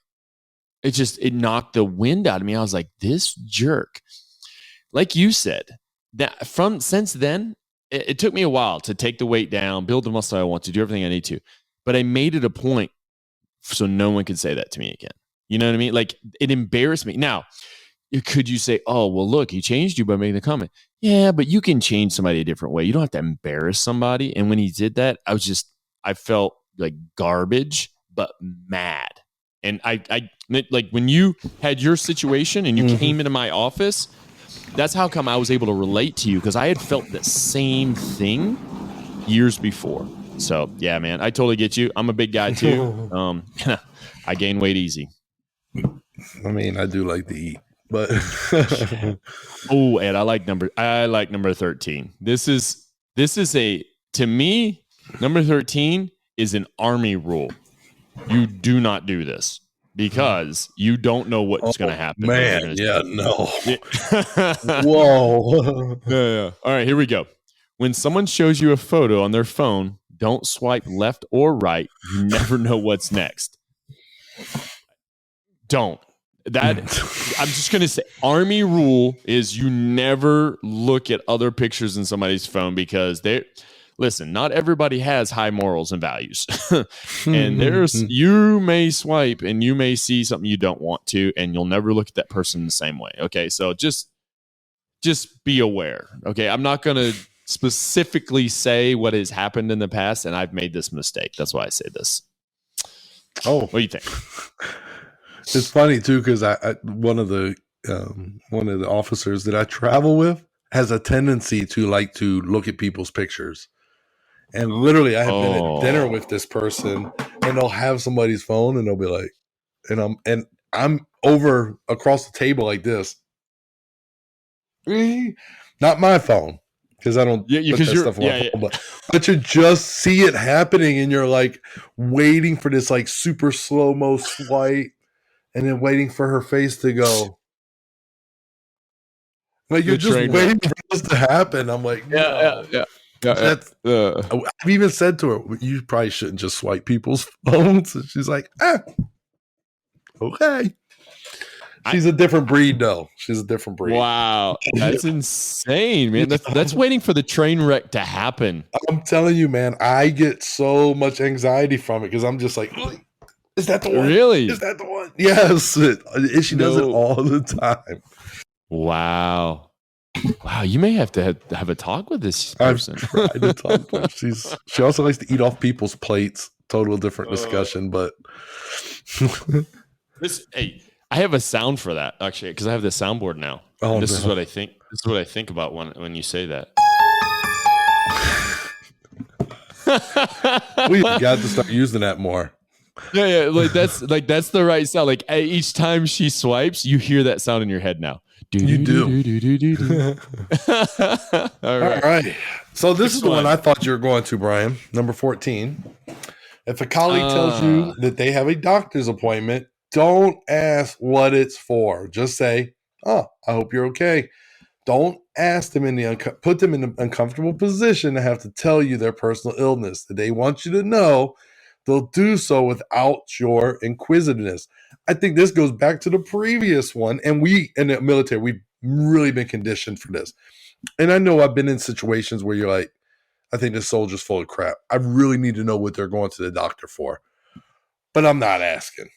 it knocked the wind out of me. I was like, this jerk. Like you said, that since then, it took me a while to take the weight down, build the muscle I want to, do everything I need to. But I made it a point so no one could say that to me again. You know what I mean? Like, it embarrassed me. Now, could you say, oh, well, look, he changed you by making the comment. Yeah, but you can change somebody a different way. You don't have to embarrass somebody. And when he did that, I felt like garbage, but mad. And I Like when you had your situation and you came into my office, that's how come I was able to relate to you, because I had felt the same thing years before. So yeah, man, I totally get you. I'm a big guy too. I gain weight easy. I mean, I do like to eat, but oh, and I like number 13. This is to me, number 13 is an army rule. You do not do this because you don't know what's going to happen. Man, yeah, no. Whoa. Yeah. All right, here we go. When someone shows you a photo on their phone, don't swipe left or right. You never know what's next. Don't. I'm just going to say, army rule is you never look at other pictures in somebody's phone, because listen, not everybody has high morals and values. And you may swipe and you may see something you don't want to, and you'll never look at that person the same way. Okay. So just be aware. Okay. I'm not going to specifically say what has happened in the past, and I've made this mistake. That's why I say this. Oh, what do you think? It's funny too, because one of the officers that I travel with has a tendency to like to look at people's pictures. And literally, I have been at dinner with this person, and they'll have somebody's phone, and they'll be like, and I'm over across the table like this. Not my phone, because I don't put that stuff on my phone, but you just see it happening, and you're like waiting for this like super slow-mo swipe, and then waiting for her face to go. Like you're just waiting for this to happen. I'm like, yeah. I've even said to her, you probably shouldn't just swipe people's phones. And she's like, okay. She's a different breed, though. She's a different breed. Wow. That's insane, man. That's waiting for the train wreck to happen. I'm telling you, man, I get so much anxiety from it, because I'm just like, is that the one? Really? Is that the one? Yes. She does it all the time. Wow. You may have to have a talk with this person. I've tried to talk to her. She also likes to eat off people's plates. Total different discussion, but hey, I have a sound for that, actually, because I have the soundboard now. This is what I think. This is what I think about when you say that. We've got to start using that more. Yeah, that's the right sound. Like each time she swipes, you hear that sound in your head now. You do. All right. So this is the one I thought you were going to, Brian. Number 14. If a colleague tells you that they have a doctor's appointment, don't ask what it's for. Just say, "Oh, I hope you're okay." Don't ask them put them in an uncomfortable position to have to tell you their personal illness that they want you to know. They'll do so without your inquisitiveness. I think this goes back to the previous one. And we, in the military, we've really been conditioned for this. And I know I've been in situations where you're like, I think this soldier's full of crap. I really need to know what they're going to the doctor for. But I'm not asking.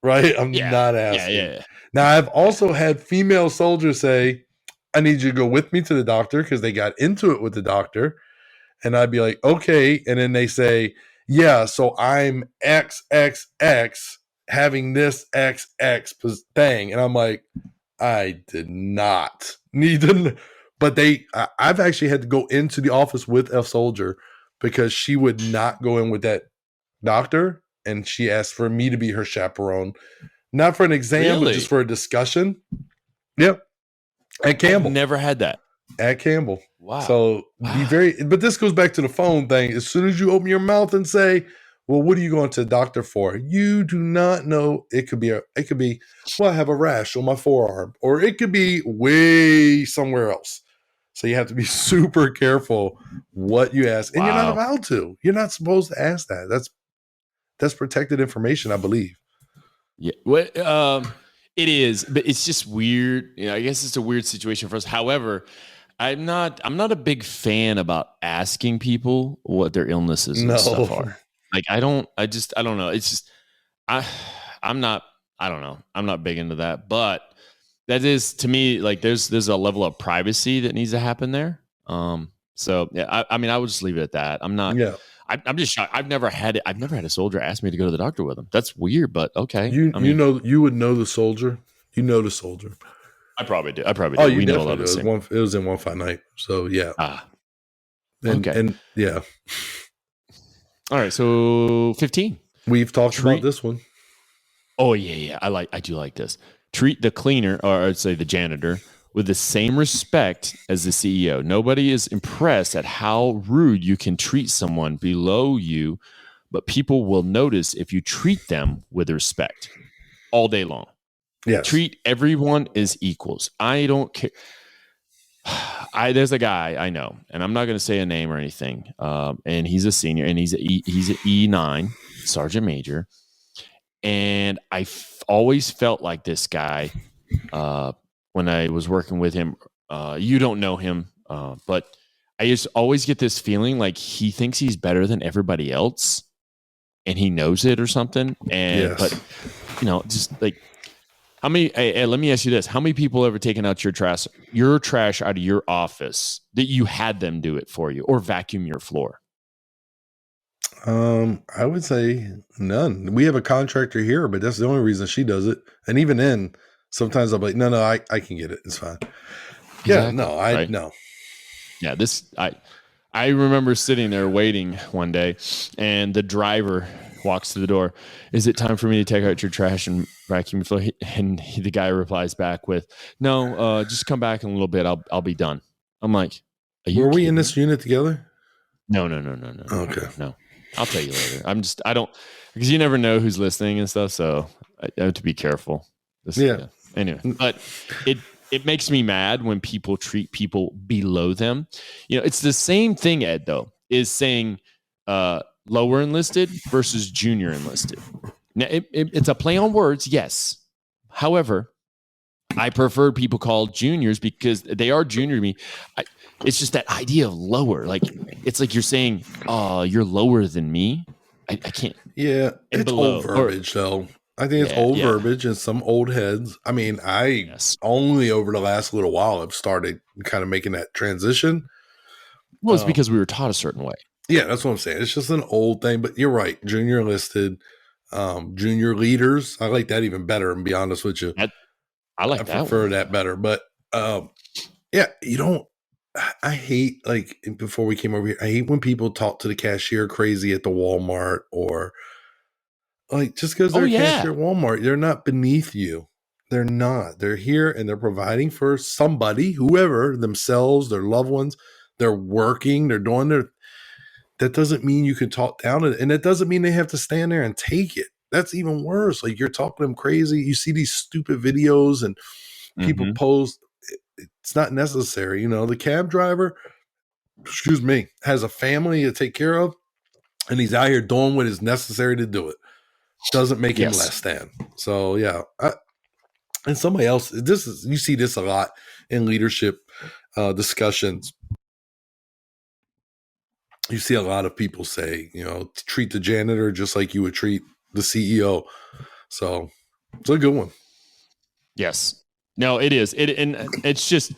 Right? I'm not asking. Yeah. Now, I've also had female soldiers say, I need you to go with me to the doctor, because they got into it with the doctor. And I'd be like, okay. And then they say, yeah, so I'm XXX having this XX thing. And I'm like, I did not need to. But I've actually had to go into the office with a soldier because she would not go in with that doctor. And she asked for me to be her chaperone, not for an exam, but just for a discussion. Yep. At Campbell. I've never had that. At Campbell. Wow. So but this goes back to the phone thing. As soon as you open your mouth and say, well, what are you going to the doctor for? You do not know. It could be, well, I have a rash on my forearm, or it could be way somewhere else. So you have to be super careful what you ask. And you're not allowed to. You're not supposed to ask that. That's protected information, I believe. Yeah. It is, but it's just weird. I guess it's a weird situation for us. However, I'm not a big fan about asking people what their illnesses and stuff are. Like, I don't know. It's just, I'm not big into that, but that is, to me, like there's a level of privacy that needs to happen there. So yeah, I mean, I would just leave it at that. I'm not, I'm just shocked. I've never had a soldier ask me to go to the doctor with him. That's weird, but okay. You would know the soldier. You know the soldier. I probably do. Oh, do. We know a lot of the same. It was in 159. So yeah. Okay. And yeah. All right. So 15. We've talked about this one. Oh yeah. I do like this. Treat the cleaner, or I'd say the janitor, with the same respect as the CEO. Nobody is impressed at how rude you can treat someone below you, but people will notice if you treat them with respect all day long. Yes. Treat everyone as equals. I don't care. There's a guy I know, and I'm not going to say a name or anything. And he's a senior, and he's an E9 sergeant major. And I always felt like this guy when I was working with him. You don't know him, but I just always get this feeling like he thinks he's better than everybody else, and he knows it or something. And but just like. How many? Hey, let me ask you this: how many people ever taken out your trash out of your office that you had them do it for you, or vacuum your floor? I would say none. We have a contractor here, but that's the only reason she does it. And even then, sometimes I'm like, no, I can get it. It's fine. Exactly. Yeah, no. Yeah, I remember sitting there waiting one day, and the driver walks to the door. Is it time for me to take out your trash and vacuum your floor? And the guy replies back with, no, just come back in a little bit. I'll be done. I'm like, were we in this unit together? No. Okay. No. I'll tell you later. Because you never know who's listening and stuff. So I have to be careful. Anyway, but it makes me mad when people treat people below them. It's the same thing, Ed, though, is saying, lower enlisted versus junior enlisted. Now, it's a play on words, yes. However, I prefer people called juniors because they are junior to me. It's just that idea of lower. Like, it's like you're saying, oh, you're lower than me. I can't. Yeah, it's old verbiage, though. I think it's old verbiage and some old heads. I mean, only over the last little while have started kind of making that transition. Well, it's because we were taught a certain way. Yeah, that's what I'm saying. It's just an old thing, but you're right. Junior enlisted, junior leaders. I like that even better, and be honest with you. I prefer that better. But I hate, like, before we came over here, I hate when people talk to the cashier crazy at the Walmart, or like, just because they're a cashier at Walmart, they're not beneath you. They're not. They're here and they're providing for somebody, whoever, themselves, their loved ones. They're working. They're doing their. That doesn't mean you can talk down it. And that doesn't mean they have to stand there and take it. That's even worse. Like, you're talking them crazy. You see these stupid videos and people post. It's not necessary. The cab driver, has a family to take care of, and he's out here doing what is necessary to do it. Doesn't make him less than. So, yeah. And somebody else, you see this a lot in leadership discussions. You see a lot of people say, treat the janitor just like you would treat the CEO. So it's a good one. Yes. No, it is. And it's just,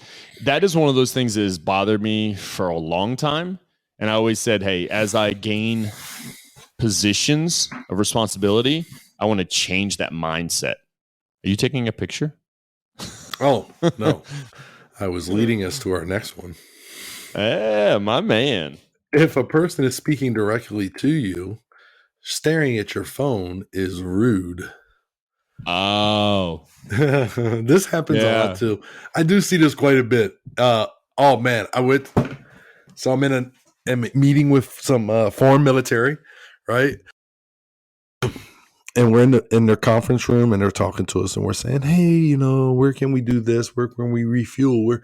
that is one of those things that has bothered me for a long time. And I always said, hey, as I gain positions of responsibility, I want to change that mindset. Are you taking a picture? Oh, no. I was leading us to our next one. Yeah, my man. If a person is speaking directly to you, staring at your phone is rude. Oh. This happens a lot too. I do see this quite a bit. Oh man, so I'm in a meeting with some foreign military, right? And we're in their conference room, and they're talking to us, and we're saying, hey, where can we do this? Where can we refuel?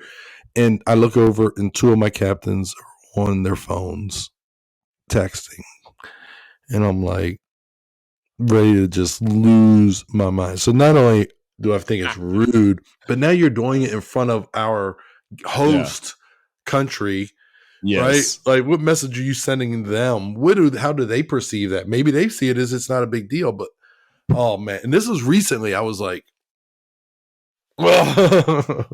And I look over, and two of my captains are on their phones texting, and I'm like ready to just lose my mind. So not only do I think it's rude, but now you're doing it in front of our host country, right? Like, what message are you sending them? How do they perceive that? Maybe they see it as it's not a big deal, but oh man. And this was recently. I was like, well,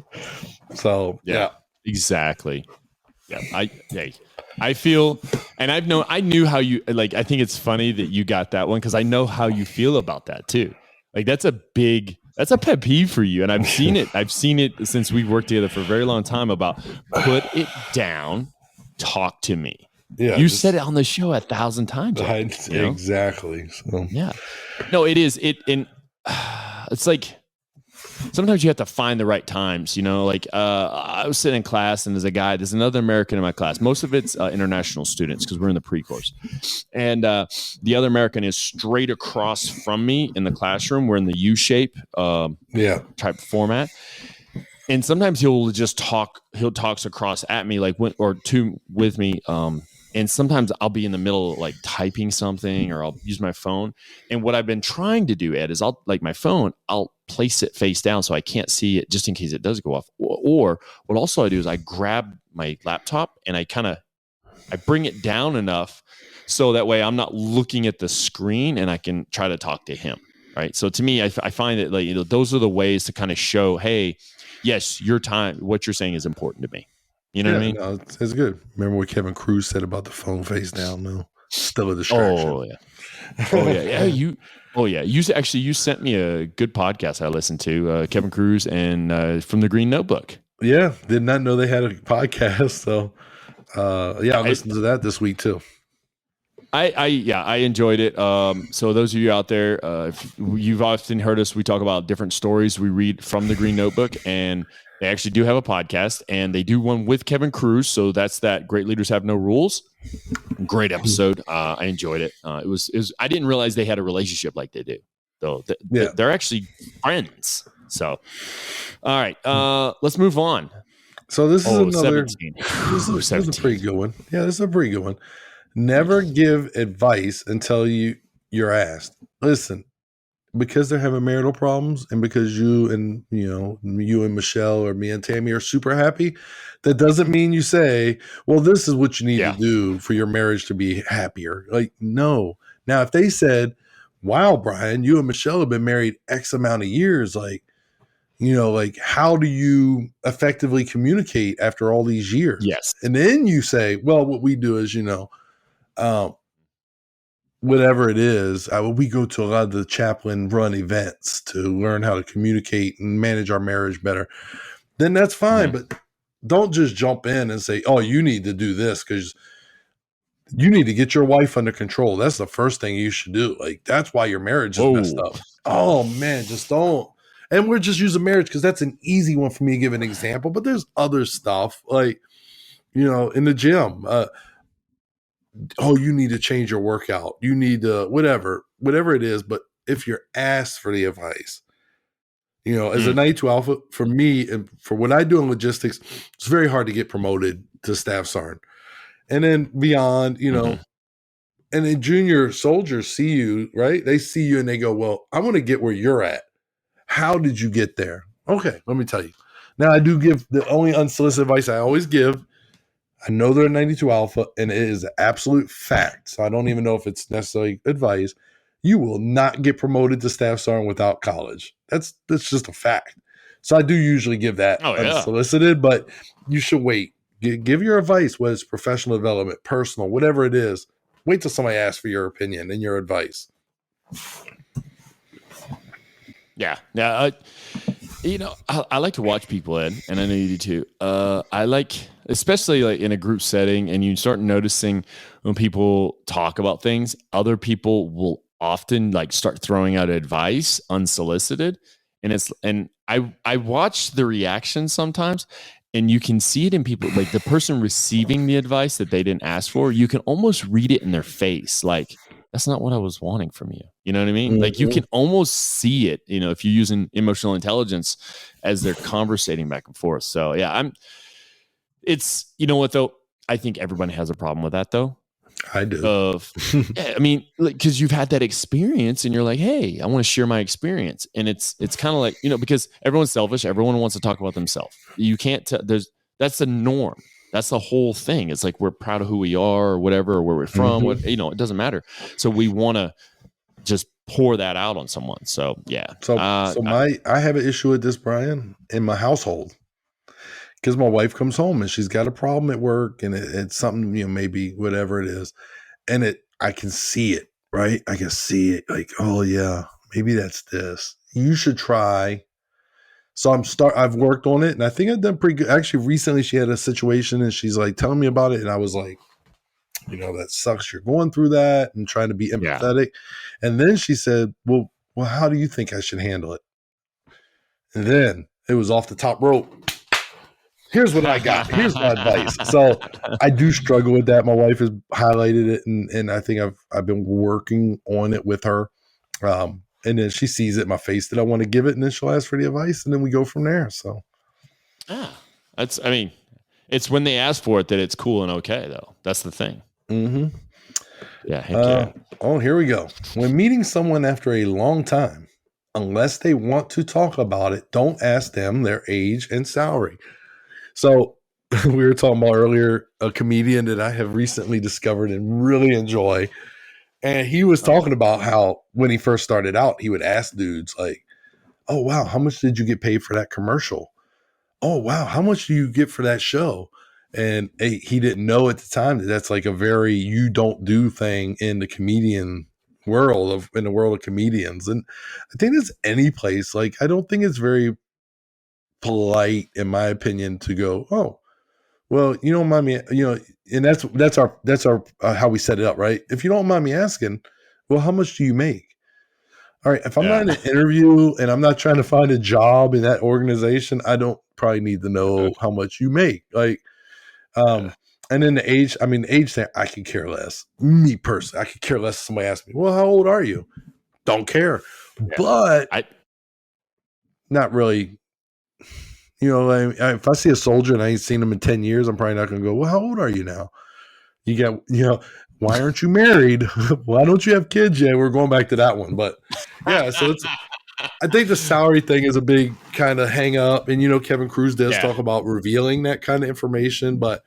so yeah, exactly. I feel, and I knew how you, like, I think it's funny that you got that one because I know how you feel about that too. Like that's a pet peeve for you. And I've seen it since we've worked together for a very long time about put it down, talk to me. Yeah. You said it on the show 1,000 times. Exactly. So. Yeah. No, it is. It's like, sometimes you have to find the right times, like I was sitting in class and there's another American in my class. Most of it's international students because we're in the pre-course. And the other American is straight across from me in the classroom. We're in the U-shape type format. And sometimes he'll talks across at me with me. And sometimes I'll be in the middle of like typing something or I'll use my phone. And what I've been trying to do, Ed, is I'll place it face down so I can't see it just in case it does go off. Or what also I do is I grab my laptop and I bring it down enough so that way I'm not looking at the screen and I can try to talk to him. Right. So to me, I find that like, those are the ways to kind of show, hey, yes, your time, what you're saying is important to me. You know what I mean? No, it's good. Remember what Kevin Cruz said about the phone face down? No, still a distraction. Oh yeah. You sent me a good podcast I listened to, Kevin Cruz and from the Green Notebook. Yeah, did not know they had a podcast. So I listened to that this week too. I enjoyed it. So those of you out there, if you've often heard us, we talk about different stories we read from the Green Notebook, and they actually do have a podcast, and they do one with Kevin Cruz. So that's that. Great Leaders Have No Rules. Great episode. I enjoyed it. It was. I didn't realize they had a relationship like they do, though. They're actually friends. So, all right. Let's move on. So this is another. 17. This is a pretty good one. Yeah, this is a pretty good one. Never give advice until you're asked. Listen, because they're having marital problems and because you and Michelle or me and Tammy are super happy, that doesn't mean you say, well, this is what you need to do for your marriage to be happier. Like, no. Now, if they said, wow, Brian, you and Michelle have been married X amount of years, like how do you effectively communicate after all these years? Yes. And then you say, well, what we do is, whatever it is, we go to a lot of the chaplain run events to learn how to communicate and manage our marriage better. Then that's fine. Mm-hmm. But don't just jump in and say, oh, you need to do this because you need to get your wife under control. That's the first thing you should do. Like, that's why your marriage is messed up. Oh man, just don't. And we're just using marriage because that's an easy one for me to give an example, but there's other stuff like, in the gym, you need to change your workout. You need to whatever it is. But if you're asked for the advice, as a 92 Alpha, for me and for what I do in logistics, it's very hard to get promoted to staff sergeant. And then beyond, and then junior soldiers see you, right? They see you and they go, well, I want to get where you're at. How did you get there? Okay, let me tell you. Now, I do give the only unsolicited advice I always give. I know they're a 92 Alpha, and it is an absolute fact. So I don't even know if it's necessarily advice. You will not get promoted to staff sergeant without college. That's just a fact. So I do usually give that unsolicited, but you should wait. Give your advice, whether it's professional development, personal, whatever it is. Wait till somebody asks for your opinion and your advice. Yeah. I like to watch people, Ed, and I know you do too. I like, especially like in a group setting, and you start noticing when people talk about things, other people will often like start throwing out advice unsolicited, and I watch the reaction sometimes, and you can see it in people, like the person receiving the advice that they didn't ask for. You can almost read it in their face, like, that's not what I was wanting from you. You know what I mean? Mm-hmm. Like you can almost see it, if you're using emotional intelligence as they're conversating back and forth. So yeah, it's, you know what though? I think everybody has a problem with that though. I do. Because you've had that experience and you're like, hey, I want to share my experience. And it's kind of like, because everyone's selfish. Everyone wants to talk about themselves. You can't, that's the norm. That's the whole thing. It's like we're proud of who we are or whatever, or where we're from. It doesn't matter. So we want to just pour that out on someone. So yeah. I have an issue with this, Brian, in my household. because my wife comes home and she's got a problem at work, and it's something, maybe whatever it is, and I can see it, right? I can see it like, oh yeah, maybe that's this. You should try. So I've worked on it, and I think I've done pretty good. Actually, recently she had a situation and she's like telling me about it, and I was like, that sucks. You're going through that, and trying to be empathetic. Yeah. And then she said, well, how do you think I should handle it? And then it was off the top rope. Here's what I got. Here's my advice. So I do struggle with that. My wife has highlighted it, and I think I've been working on it with her. And then she sees it in my face that I want to give it, and then she'll ask for the advice, and then we go from there. So, it's when they ask for it that it's cool and okay, though. That's the thing. Mm-hmm. Yeah, heck yeah. Oh, here we go. When meeting someone after a long time, unless they want to talk about it, don't ask them their age and salary. So we were talking about earlier a comedian that I have recently discovered and really enjoy. And he was talking about how when he first started out, he would ask dudes like, oh, wow, how much did you get paid for that commercial? Oh, wow, how much do you get for that show? And he didn't know at the time that that's like a very you don't do thing in the comedian world, in the world of comedians. And I think it's any place. Like, I don't think it's very polite, in my opinion, to go, oh, well, you don't mind me, and that's our how we set it up, right? If you don't mind me asking, well, how much do you make? All right, if I'm not in an interview and I'm not trying to find a job in that organization, I don't probably need to know how much you make. Like, and then the age thing, I could care less. Me personally, I could care less if somebody asks me, well, how old are you? Don't care. Yeah. But not really. If I see a soldier and I ain't seen him in 10 years, I'm probably not going to go, well, how old are you now? You got, why aren't you married? Why don't you have kids yet? We're going back to that one. But yeah, so I think the salary thing is a big kind of hang up. And, Kevin Cruz does talk about revealing that kind of information. But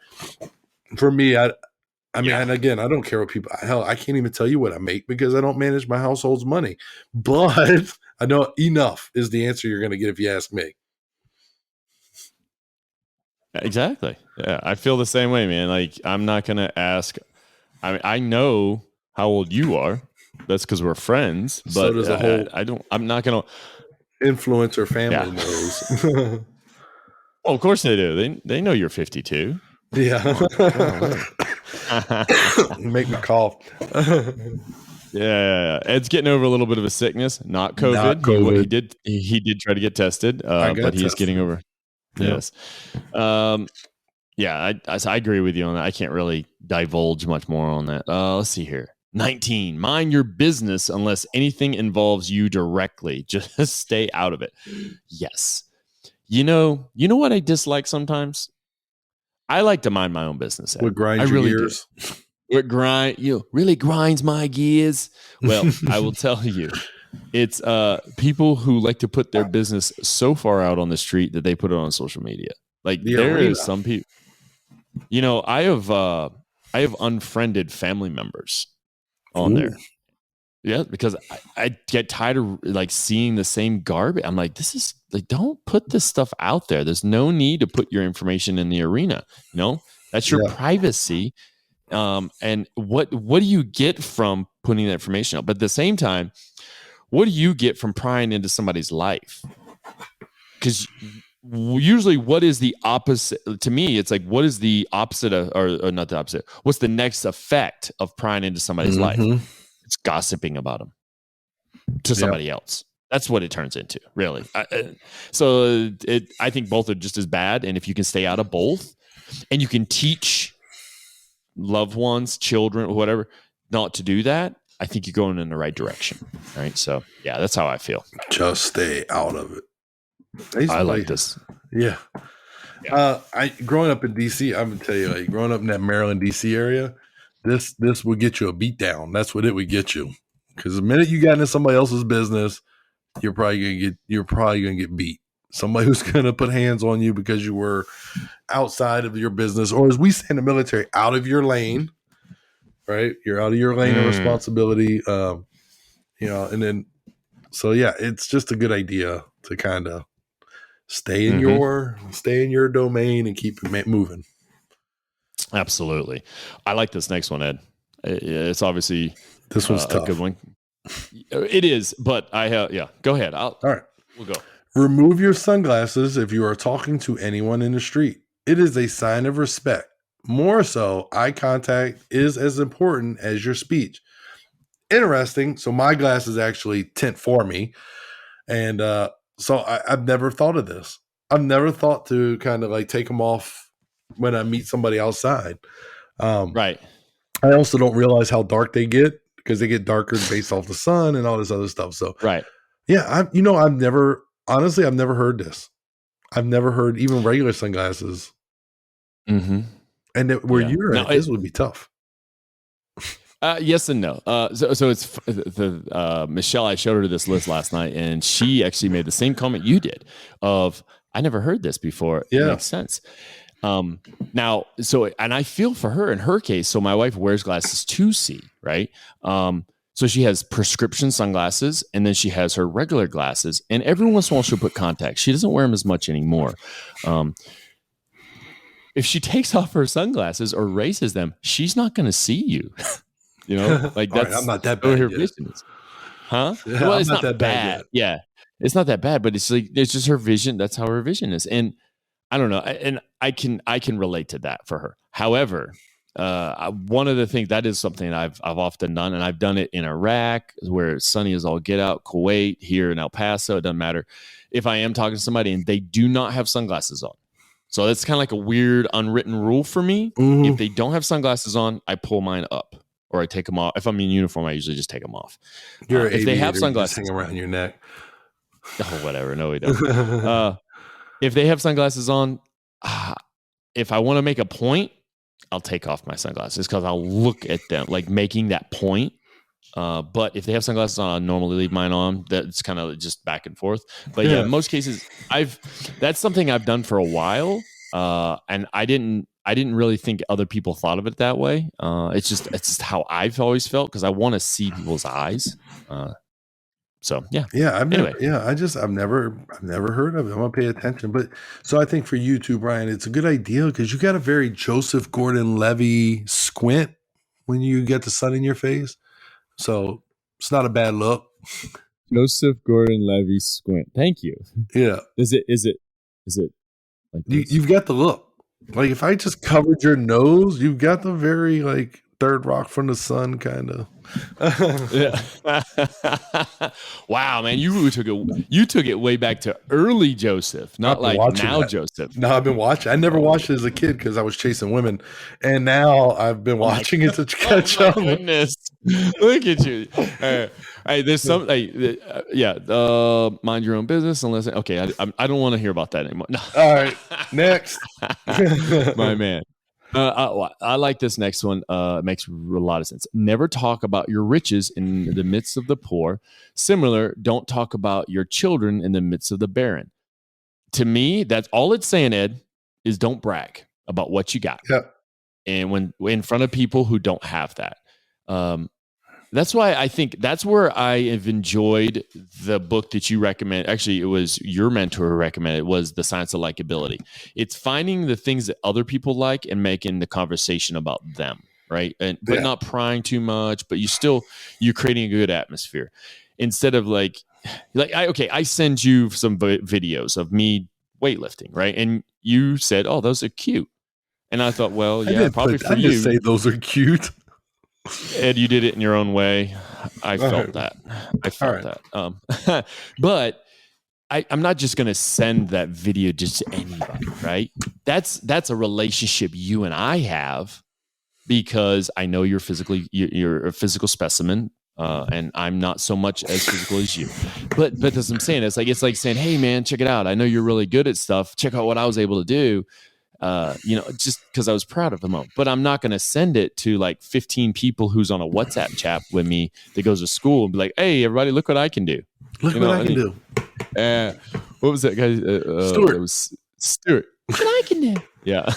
for me, and again, I don't care what people, hell, I can't even tell you what I make because I don't manage my household's money. But I know enough is the answer you're going to get if you ask me. Exactly. Yeah, I feel the same way, man. Like, I'm not going to ask. I know how old you are. That's because we're friends. But so does a whole. I'm not going to. Influencer family knows. Well, of course they do. They know you're 52. Yeah. Make me cough. Yeah. Ed's getting over a little bit of a sickness. Not COVID. He did try to get tested, but he's getting over. Yes. I agree with you on that. I can't really divulge much more on that. Let's see here. 19. Mind your business unless anything involves you directly. Just stay out of it. Yes. You know what I dislike sometimes? I like to mind my own business. What grinds your gears? What really grinds my gears? Well, I will tell you. It's people who like to put their business so far out on the street that they put it on social media. Like is some people, I have unfriended family members on there. Yeah, because I get tired of like seeing the same garbage. I'm like, this is like, don't put this stuff out there. There's no need to put your information in the arena. That's your privacy. And what do you get from putting that information out? But at the same time, what do you get from prying into somebody's life? Because usually what is the opposite? To me, it's like, what is the opposite of, or not the opposite? What's the next effect of prying into somebody's life? It's gossiping about them to somebody else. That's what it turns into, really. I think both are just as bad. And if you can stay out of both and you can teach loved ones, children, whatever, not to do that, I think you're going in the right direction. All right. So, yeah, that's how I feel. Just stay out of it. I like this. Yeah. Growing up in DC, I'm going to tell you, like, growing up in that Maryland, DC area, this would get you a beat down. That's what it would get you. Because the minute you got into somebody else's business, you're probably going to get beat. Somebody who's going to put hands on you because you were outside of your business, or as we say in the military, out of your lane. Right, you're out of your lane of responsibility, and then, so yeah, it's just a good idea to kind of Stay in your domain and keep it moving. Absolutely. I like this next one, Ed. It's obviously this one's tough. A good one. It is, but go ahead. All right. We'll go. Remove your sunglasses if you are talking to anyone in the street. It is a sign of respect. More so, eye contact is as important as your speech. Interesting. So my glasses actually tint for me. And so I've never thought of this. I've never thought to kind of like take them off when I meet somebody outside. Right. I also don't realize how dark they get because they get darker based off the sun and all this other stuff. So right. Yeah. I've never heard this. I've never heard even regular sunglasses. Mm-hmm. And where you're at, this would be tough. Yes and no. So it's Michelle. I showed her this list last night, and she actually made the same comment you did. Of I never heard this before. Yeah. It makes sense. Now, and I feel for her in her case. So my wife wears glasses to see, right? So she has prescription sunglasses, and then she has her regular glasses, and every once in a while she'll put contacts. She doesn't wear them as much anymore. If she takes off her sunglasses or raises them, she's not going to see you. Like that's I'm not that bad. Her vision is. Huh? Yeah, well, it's not that bad. Yeah, it's not that bad, but it's just her vision. That's how her vision is, and I don't know. And I can relate to that for her. However, one of the things that is something I've often done, and I've done it in Iraq, where it's sunny as all get out, Kuwait, here in El Paso. It doesn't matter if I am talking to somebody and they do not have sunglasses on. So that's kind of like a weird unwritten rule for me. Mm-hmm. If they don't have sunglasses on, I pull mine up or I take them off. If I'm in uniform, I usually just take them off. If they have sunglasses, hang around your neck. Oh, whatever. No, we don't. If they have sunglasses on, if I want to make a point, I'll take off my sunglasses because I'll look at them, like making that point. But if they have sunglasses on, I normally leave mine on. That's kind of just back and forth. But yeah, in most cases, that's something I've done for a while. And I didn't really think other people thought of it that way. It's just how I've always felt because I want to see people's eyes. So yeah. I've never heard of it. I'm gonna pay attention. But so I think for you too, Brian, it's a good idea because you got a very Joseph Gordon-Levitt squint when you get the sun in your face. So it's not a bad look. Joseph Gordon-Levitt squint. Thank you. Yeah. Is it like you've got the look. Like if I just covered your nose, you've got the very like third rock from the sun kind of. Yeah. Wow, man, you took it way back to early Joseph, not like now Joseph. No, I've been watching. I never watched it as a kid because I was chasing women, and now I've been watching it to catch up. Goodness, look at you. Hey, there's some. Mind your own business. Unless okay, I don't want to hear about that anymore. No. All right, next, my man. I like this next one. It makes a lot of sense. Never talk about your riches in the midst of the poor. Similar, don't talk about your children in the midst of the barren. To me, that's all it's saying, Ed, is don't brag about what you got. Yeah. And when in front of people who don't have that. That's why I think that's where I have enjoyed the book that you recommend. Actually, it was your mentor who recommended it, was The Science of Likeability. It's finding the things that other people like and making the conversation about them, right? But not prying too much, but you're creating a good atmosphere. Instead of I send you some videos of me weightlifting, right? And you said, "Oh, those are cute." And I thought, well, yeah, probably for you. I didn't say those are cute. Ed, you did it in your own way. I felt that. That. But I'm not just going to send that video just to anybody, right? That's a relationship you and I have because I know you're a physical specimen, and I'm not so much as physical as you. But that's what I'm saying. It's like saying, "Hey, man, check it out. I know you're really good at stuff. Check out what I was able to do." Just because I was proud of the moment. But I'm not going to send it to like 15 people who's on a WhatsApp chat with me that goes to school and be like, "Hey, everybody, look what I can do." Look what I can do. What was that guy? Stuart. It was Stuart. What I can do. Yeah.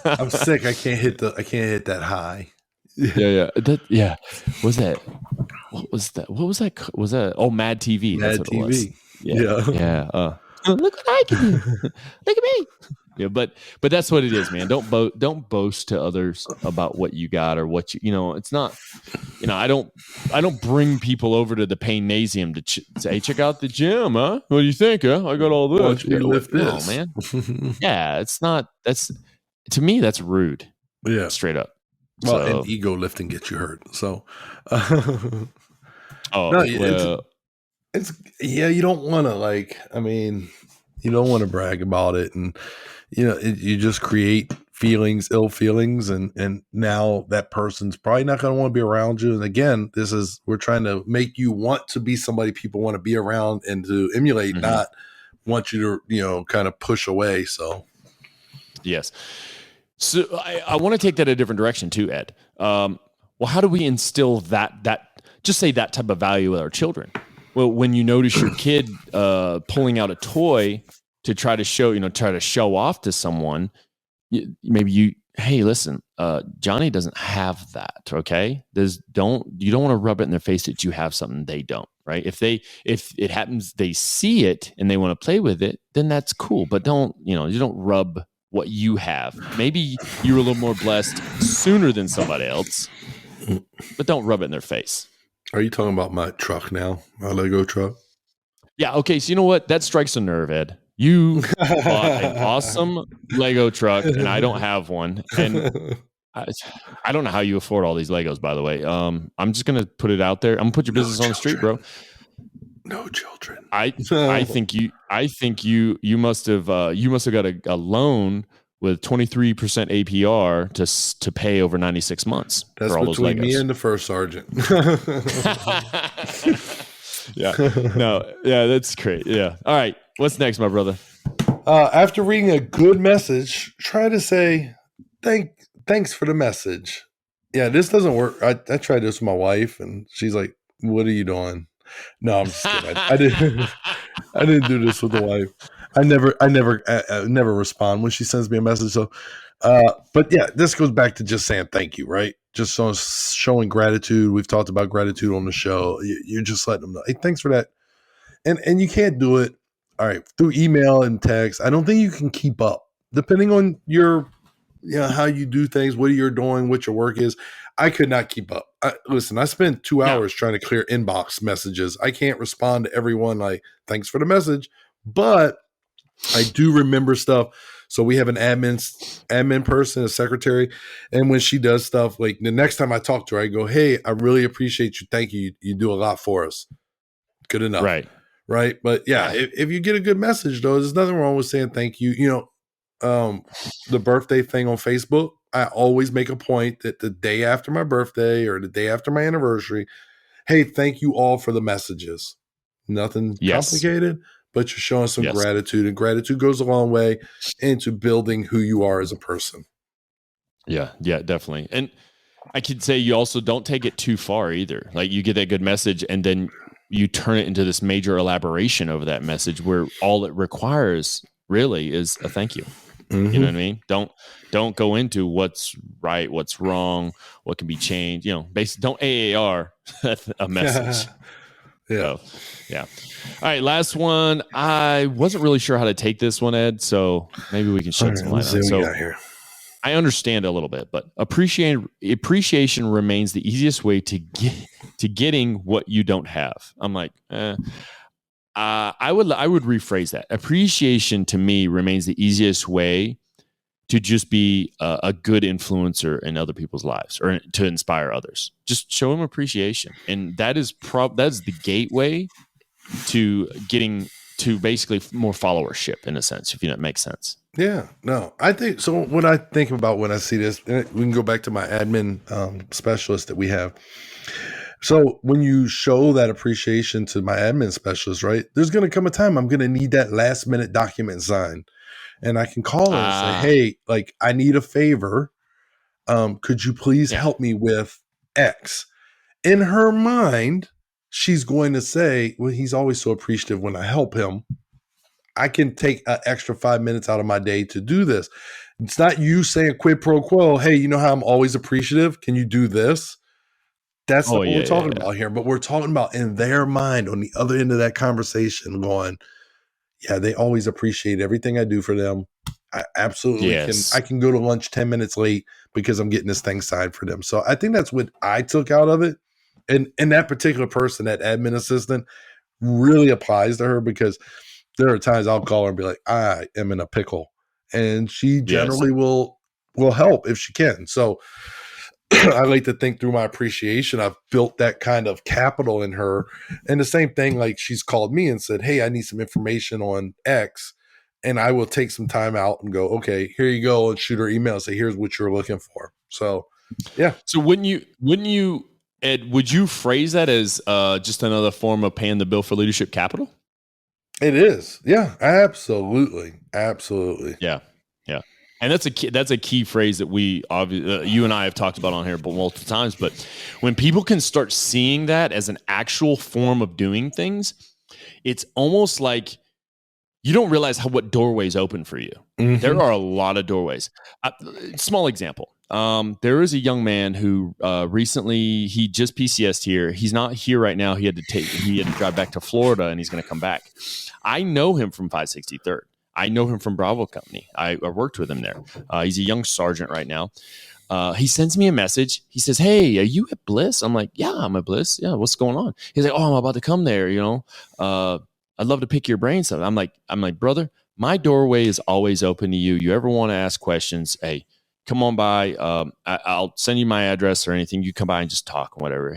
I'm sick. I can't hit that high. Yeah. What was that? What was that? Was that? Oh, Mad TV. Mad TV. Yeah. Look what I can do. Look at me. Yeah, but that's what it is, man. Don't boast to others about what you got or what you know. It's not, I don't bring people over to the Pain-nasium to say, hey, check out the gym, huh? What do you think, huh? I got all this. Why don't you lift this, man? Yeah, it's not. That's, to me, that's rude. Yeah, straight up. Well, and ego lifting gets you hurt. So, it's you don't want to you don't want to brag about it, and you just create ill feelings, and now that person's probably not going to want to be around you. And again, we're trying to make you want to be somebody people want to be around and to emulate, not want you to kind of push away. So, yes. So I want to take that a different direction too, Ed. Well, how do we instill that type of value with our children? Well, when you notice your kid pulling out a toy to try to show off to someone, hey, listen, Johnny doesn't have that. Okay, you don't want to rub it in their face that you have something they don't. Right? If it happens, they see it and they want to play with it, then that's cool. But you don't rub what you have. Maybe you're a little more blessed sooner than somebody else, but don't rub it in their face. Are you talking about my truck now? My Lego truck? Yeah. Okay. So you know what? That strikes a nerve, Ed. You bought an awesome Lego truck and I don't have one. And I don't know how you afford all these Legos, by the way. I'm just going to put it out there. I'm going to put your business on the street, bro. No children. I think you must have got a loan with 23% APR to pay over 96 months. That's for all between those Legos. Me and the first sergeant. Yeah. No. Yeah, that's great. Yeah. All right. What's next, my brother? After reading a good message, try to say thanks for the message. Yeah, this doesn't work. I tried this with my wife, and she's like, "What are you doing?" No, I'm just kidding. I didn't do this with the wife. I never respond when she sends me a message. So, but yeah, this goes back to just saying thank you, right? Just showing gratitude. We've talked about gratitude on the show. You're just letting them know, hey, thanks for that. And you can't do it, all right, through email and text. I don't think you can keep up, depending on your, how you do things, what you're doing, what your work is. I could not keep up. Listen, I spent 2 hours trying to clear inbox messages. I can't respond to everyone like, thanks for the message, but I do remember stuff. So we have an admin person, a secretary. And when she does stuff, like the next time I talk to her, I go, hey, I really appreciate you. Thank you. You do a lot for us. Good enough. Right. But yeah, if you get a good message though, there's nothing wrong with saying thank you. The birthday thing on Facebook, I always make a point that the day after my birthday or the day after my anniversary, hey, thank you all for the messages. Nothing complicated, but you're showing some gratitude, and gratitude goes a long way into building who you are as a person. Yeah, definitely. And I could say you also don't take it too far either. Like you get that good message and then you turn it into this major elaboration over that message where all it requires really is a thank you. Mm-hmm. You know what I mean? Don't go into what's right, what's wrong, what can be changed. Basically, don't AAR a message. Yeah. So, yeah. All right, last one. I wasn't really sure how to take this one, Ed. So maybe we can shed some light on it. So I understand a little bit, but appreciation remains the easiest way to getting what you don't have. I'm like, I would rephrase that. Appreciation to me remains the easiest way to just be a good influencer in other people's lives or to inspire others. Just show them appreciation. And that is that's the gateway to getting to basically more followership in a sense, if that makes sense. Yeah, no, I think so. When I think about when I see this, we can go back to my admin specialist that we have. So when you show that appreciation to my admin specialist, right, there's going to come a time I'm going to need that last minute document signed. And I can call her and say, hey, like, I need a favor. Could you please help me with X? In her mind, she's going to say, well, he's always so appreciative when I help him. I can take an extra 5 minutes out of my day to do this. It's not you saying quid pro quo. Hey, you know how I'm always appreciative? Can you do this? That's what we're talking about here. But we're talking about in their mind on the other end of that conversation going, yeah, they always appreciate everything I do for them. I absolutely I can go to lunch 10 minutes late because I'm getting this thing signed for them. So I think that's what I took out of it. And that particular person, that admin assistant, really applies to her, because there are times I'll call her and be like, I am in a pickle. And she generally will help if she can. So I like to think through my appreciation, I've built that kind of capital in her. And the same thing, like she's called me and said, hey, I need some information on X. And I will take some time out and go, okay, here you go, and shoot her email and say, here's what you're looking for. So, yeah. So wouldn't you, Ed, would you phrase that as just another form of paying the bill for leadership capital? It is. Yeah, absolutely. Absolutely. Yeah. Yeah. And that's a key phrase that we you and I have talked about on here multiple times. But when people can start seeing that as an actual form of doing things, it's almost like you don't realize what doorways open for you. Mm-hmm. There are a lot of doorways. Small example. There is a young man who recently, he just PCS'd here. He's not here right now. He had to drive back to Florida, and he's going to come back. I know him from 563rd. I know him from Bravo Company. I worked with him there. He's a young sergeant right now. He sends me a message. He says, hey, are you at Bliss? I'm like, yeah, I'm at Bliss. Yeah, what's going on? He's like, oh, I'm about to come there, I'd love to pick your brain. So I'm like, brother, my doorway is always open to you. You ever want to ask questions? Hey, come on by. I'll send you my address or anything. You come by and just talk, whatever.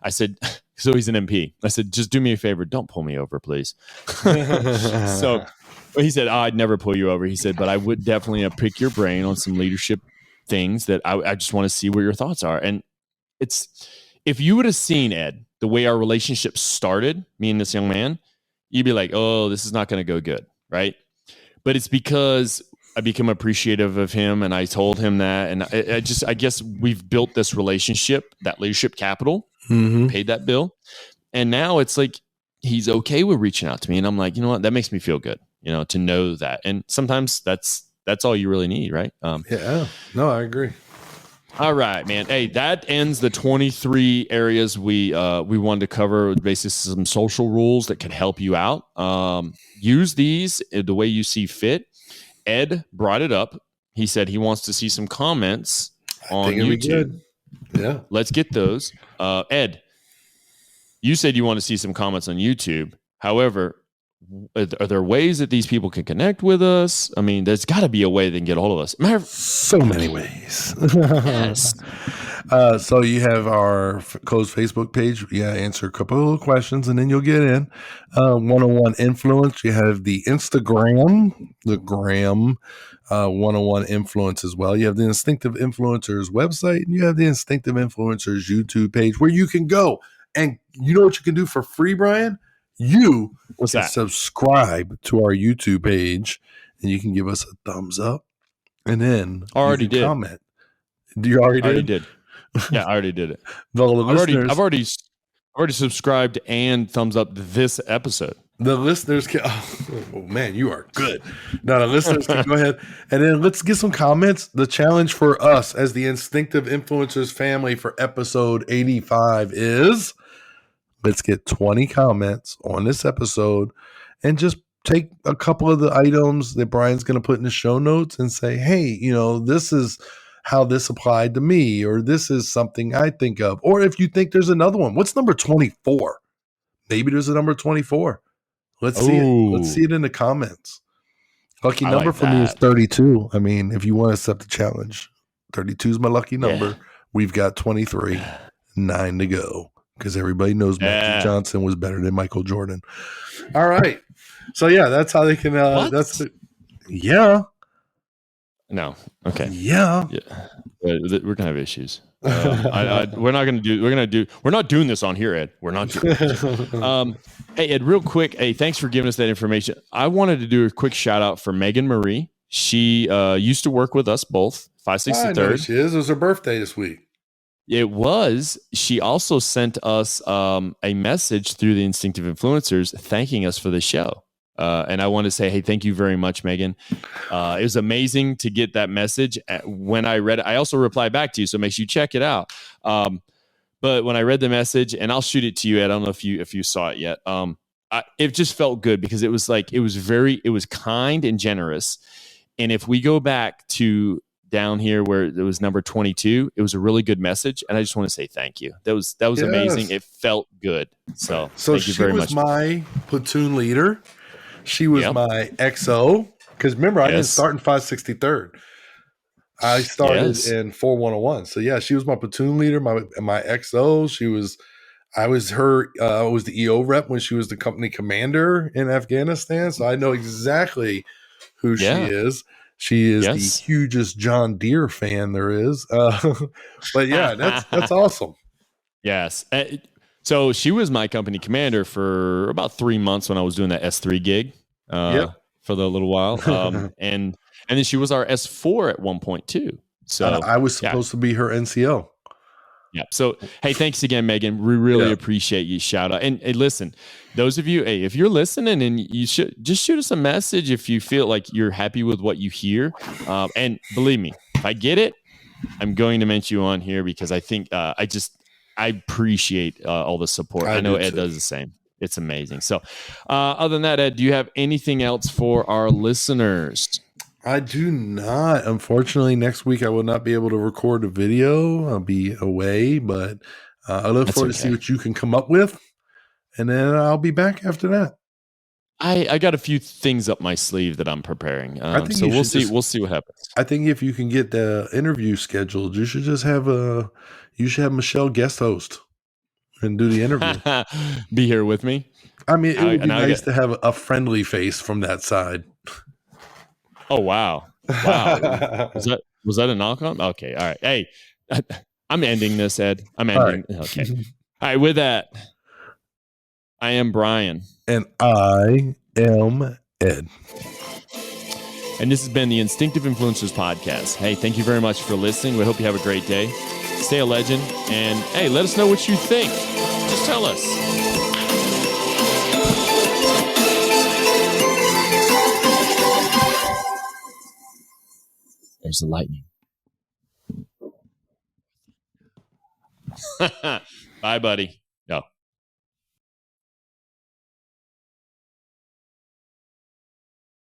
I said, so he's an MP. I said, just do me a favor. Don't pull me over, please. So he said, I'd never pull you over. He said, but I would definitely pick your brain on some leadership things that I just want to see where your thoughts are. And if you would have seen, Ed, the way our relationship started, me and this young man, you'd be like, oh, this is not going to go good, right? But it's because I become appreciative of him, and I told him that, and I guess we've built this relationship, that leadership capital, paid that bill, and now it's like he's okay with reaching out to me, and I'm like, you know what, that makes me feel good, to know that, and sometimes that's all you really need, right? Yeah, no, I agree. All right, man. Hey, that ends the 23 areas we wanted to cover, basically some social rules that can help you out. Use these the way you see fit. Ed brought it up. He said he wants to see some comments on YouTube. Yeah. Let's get those. Ed, you said you want to see some comments on YouTube. However, are there ways that these people can connect with us? I mean, there's got to be a way they can get a hold of us. So many ways. Yes. So you have our closed Facebook page. Yeah, answer a couple of questions, and then you'll get in. 101 Influence. You have the Instagram, the Gram, 101 Influence as well. You have the Instinctive Influencers website, and you have the Instinctive Influencers YouTube page, where you can go. And you know what you can do for free, Brian? You can subscribe to our YouTube page, and you can give us a thumbs up, and then already did comment. You already did? Yeah, I already did it. I've already subscribed and thumbs up this episode. The listeners can. Oh man, you are good. Now the listeners can go ahead, and then let's get some comments. The challenge for us as the Instinctive Influencers family for episode 85 is, let's get 20 comments on this episode, and just take a couple of the items that Brian's going to put in the show notes and say, hey, this is how this applied to me, or this is something I think of. Or if you think there's another one, what's number 24? Maybe there's a number 24. Let's see it. Let's see it in the comments. Lucky number for me is 32. I mean, if you want to accept the challenge, 32 is my lucky number. Yeah. We've got 23, 9 to go. Because everybody knows Magic Johnson was better than Michael Jordan. All right. So, yeah, that's how they can. Yeah. No. Okay. Yeah. We're going to have issues. We're not doing this on here, Ed. We're not doing this. Hey, Ed, real quick. Hey, thanks for giving us that information. I wanted to do a quick shout out for Megan Marie. She used to work with us both, 563rd. She is. It was her birthday this week. It was. She also sent us a message through the Instinctive Influencers thanking us for the show. And I want to say, hey, thank you very much, Megan. It was amazing to get that message. When I read it, I also replied back to you, so make sure you check it out. But when I read the message, and I'll shoot it to you, Ed, I don't know if you saw it yet. it just felt good because it was kind and generous. And if we go back to down here where it was number 22, it was a really good message. And I just want to say thank you. That was amazing. It felt good. So thank you very much. She was my platoon leader. She was my XO. Because remember, I didn't start in 563rd. I started in 4101. So yeah, she was my platoon leader, my XO. I was the EO rep when she was the company commander in Afghanistan. So I know exactly who she is. She is the hugest John Deere fan there is. But yeah, that's awesome. Yes. So she was my company commander for about 3 months when I was doing that S3 gig for the little while. And then she was our S4 at 1.2. So I was supposed to be her NCO. Yeah. So, hey, thanks again, Megan. We really appreciate you. Shout out. And hey, listen, those of you, if you're listening, and you should just shoot us a message if you feel like you're happy with what you hear. And believe me, if I get it, I'm going to mention you on here because I think I appreciate all the support. I know Ed does the same. It's amazing. So, other than that, Ed, do you have anything else for our listeners? I do not. Unfortunately, next week I will not be able to record a video. I'll be away, but I look forward to see what you can come up with, and then I'll be back after that. I got a few things up my sleeve that I'm preparing, so we'll see. We'll see what happens. I think if you can get the interview scheduled, you should just have Michelle guest host and do the interview. Be here with me. I mean, it would be nice to have a friendly face from that side. Oh, wow. Was that a knock on? Okay. All right. Hey, I'm ending this, Ed. I'm ending. All right. Okay. All right. With that, I am Brian. And I am Ed. And this has been the Instinctive Influencers podcast. Hey, thank you very much for listening. We hope you have a great day. Stay a legend. And hey, let us know what you think. Just tell us. There's the lightning. Bye, buddy.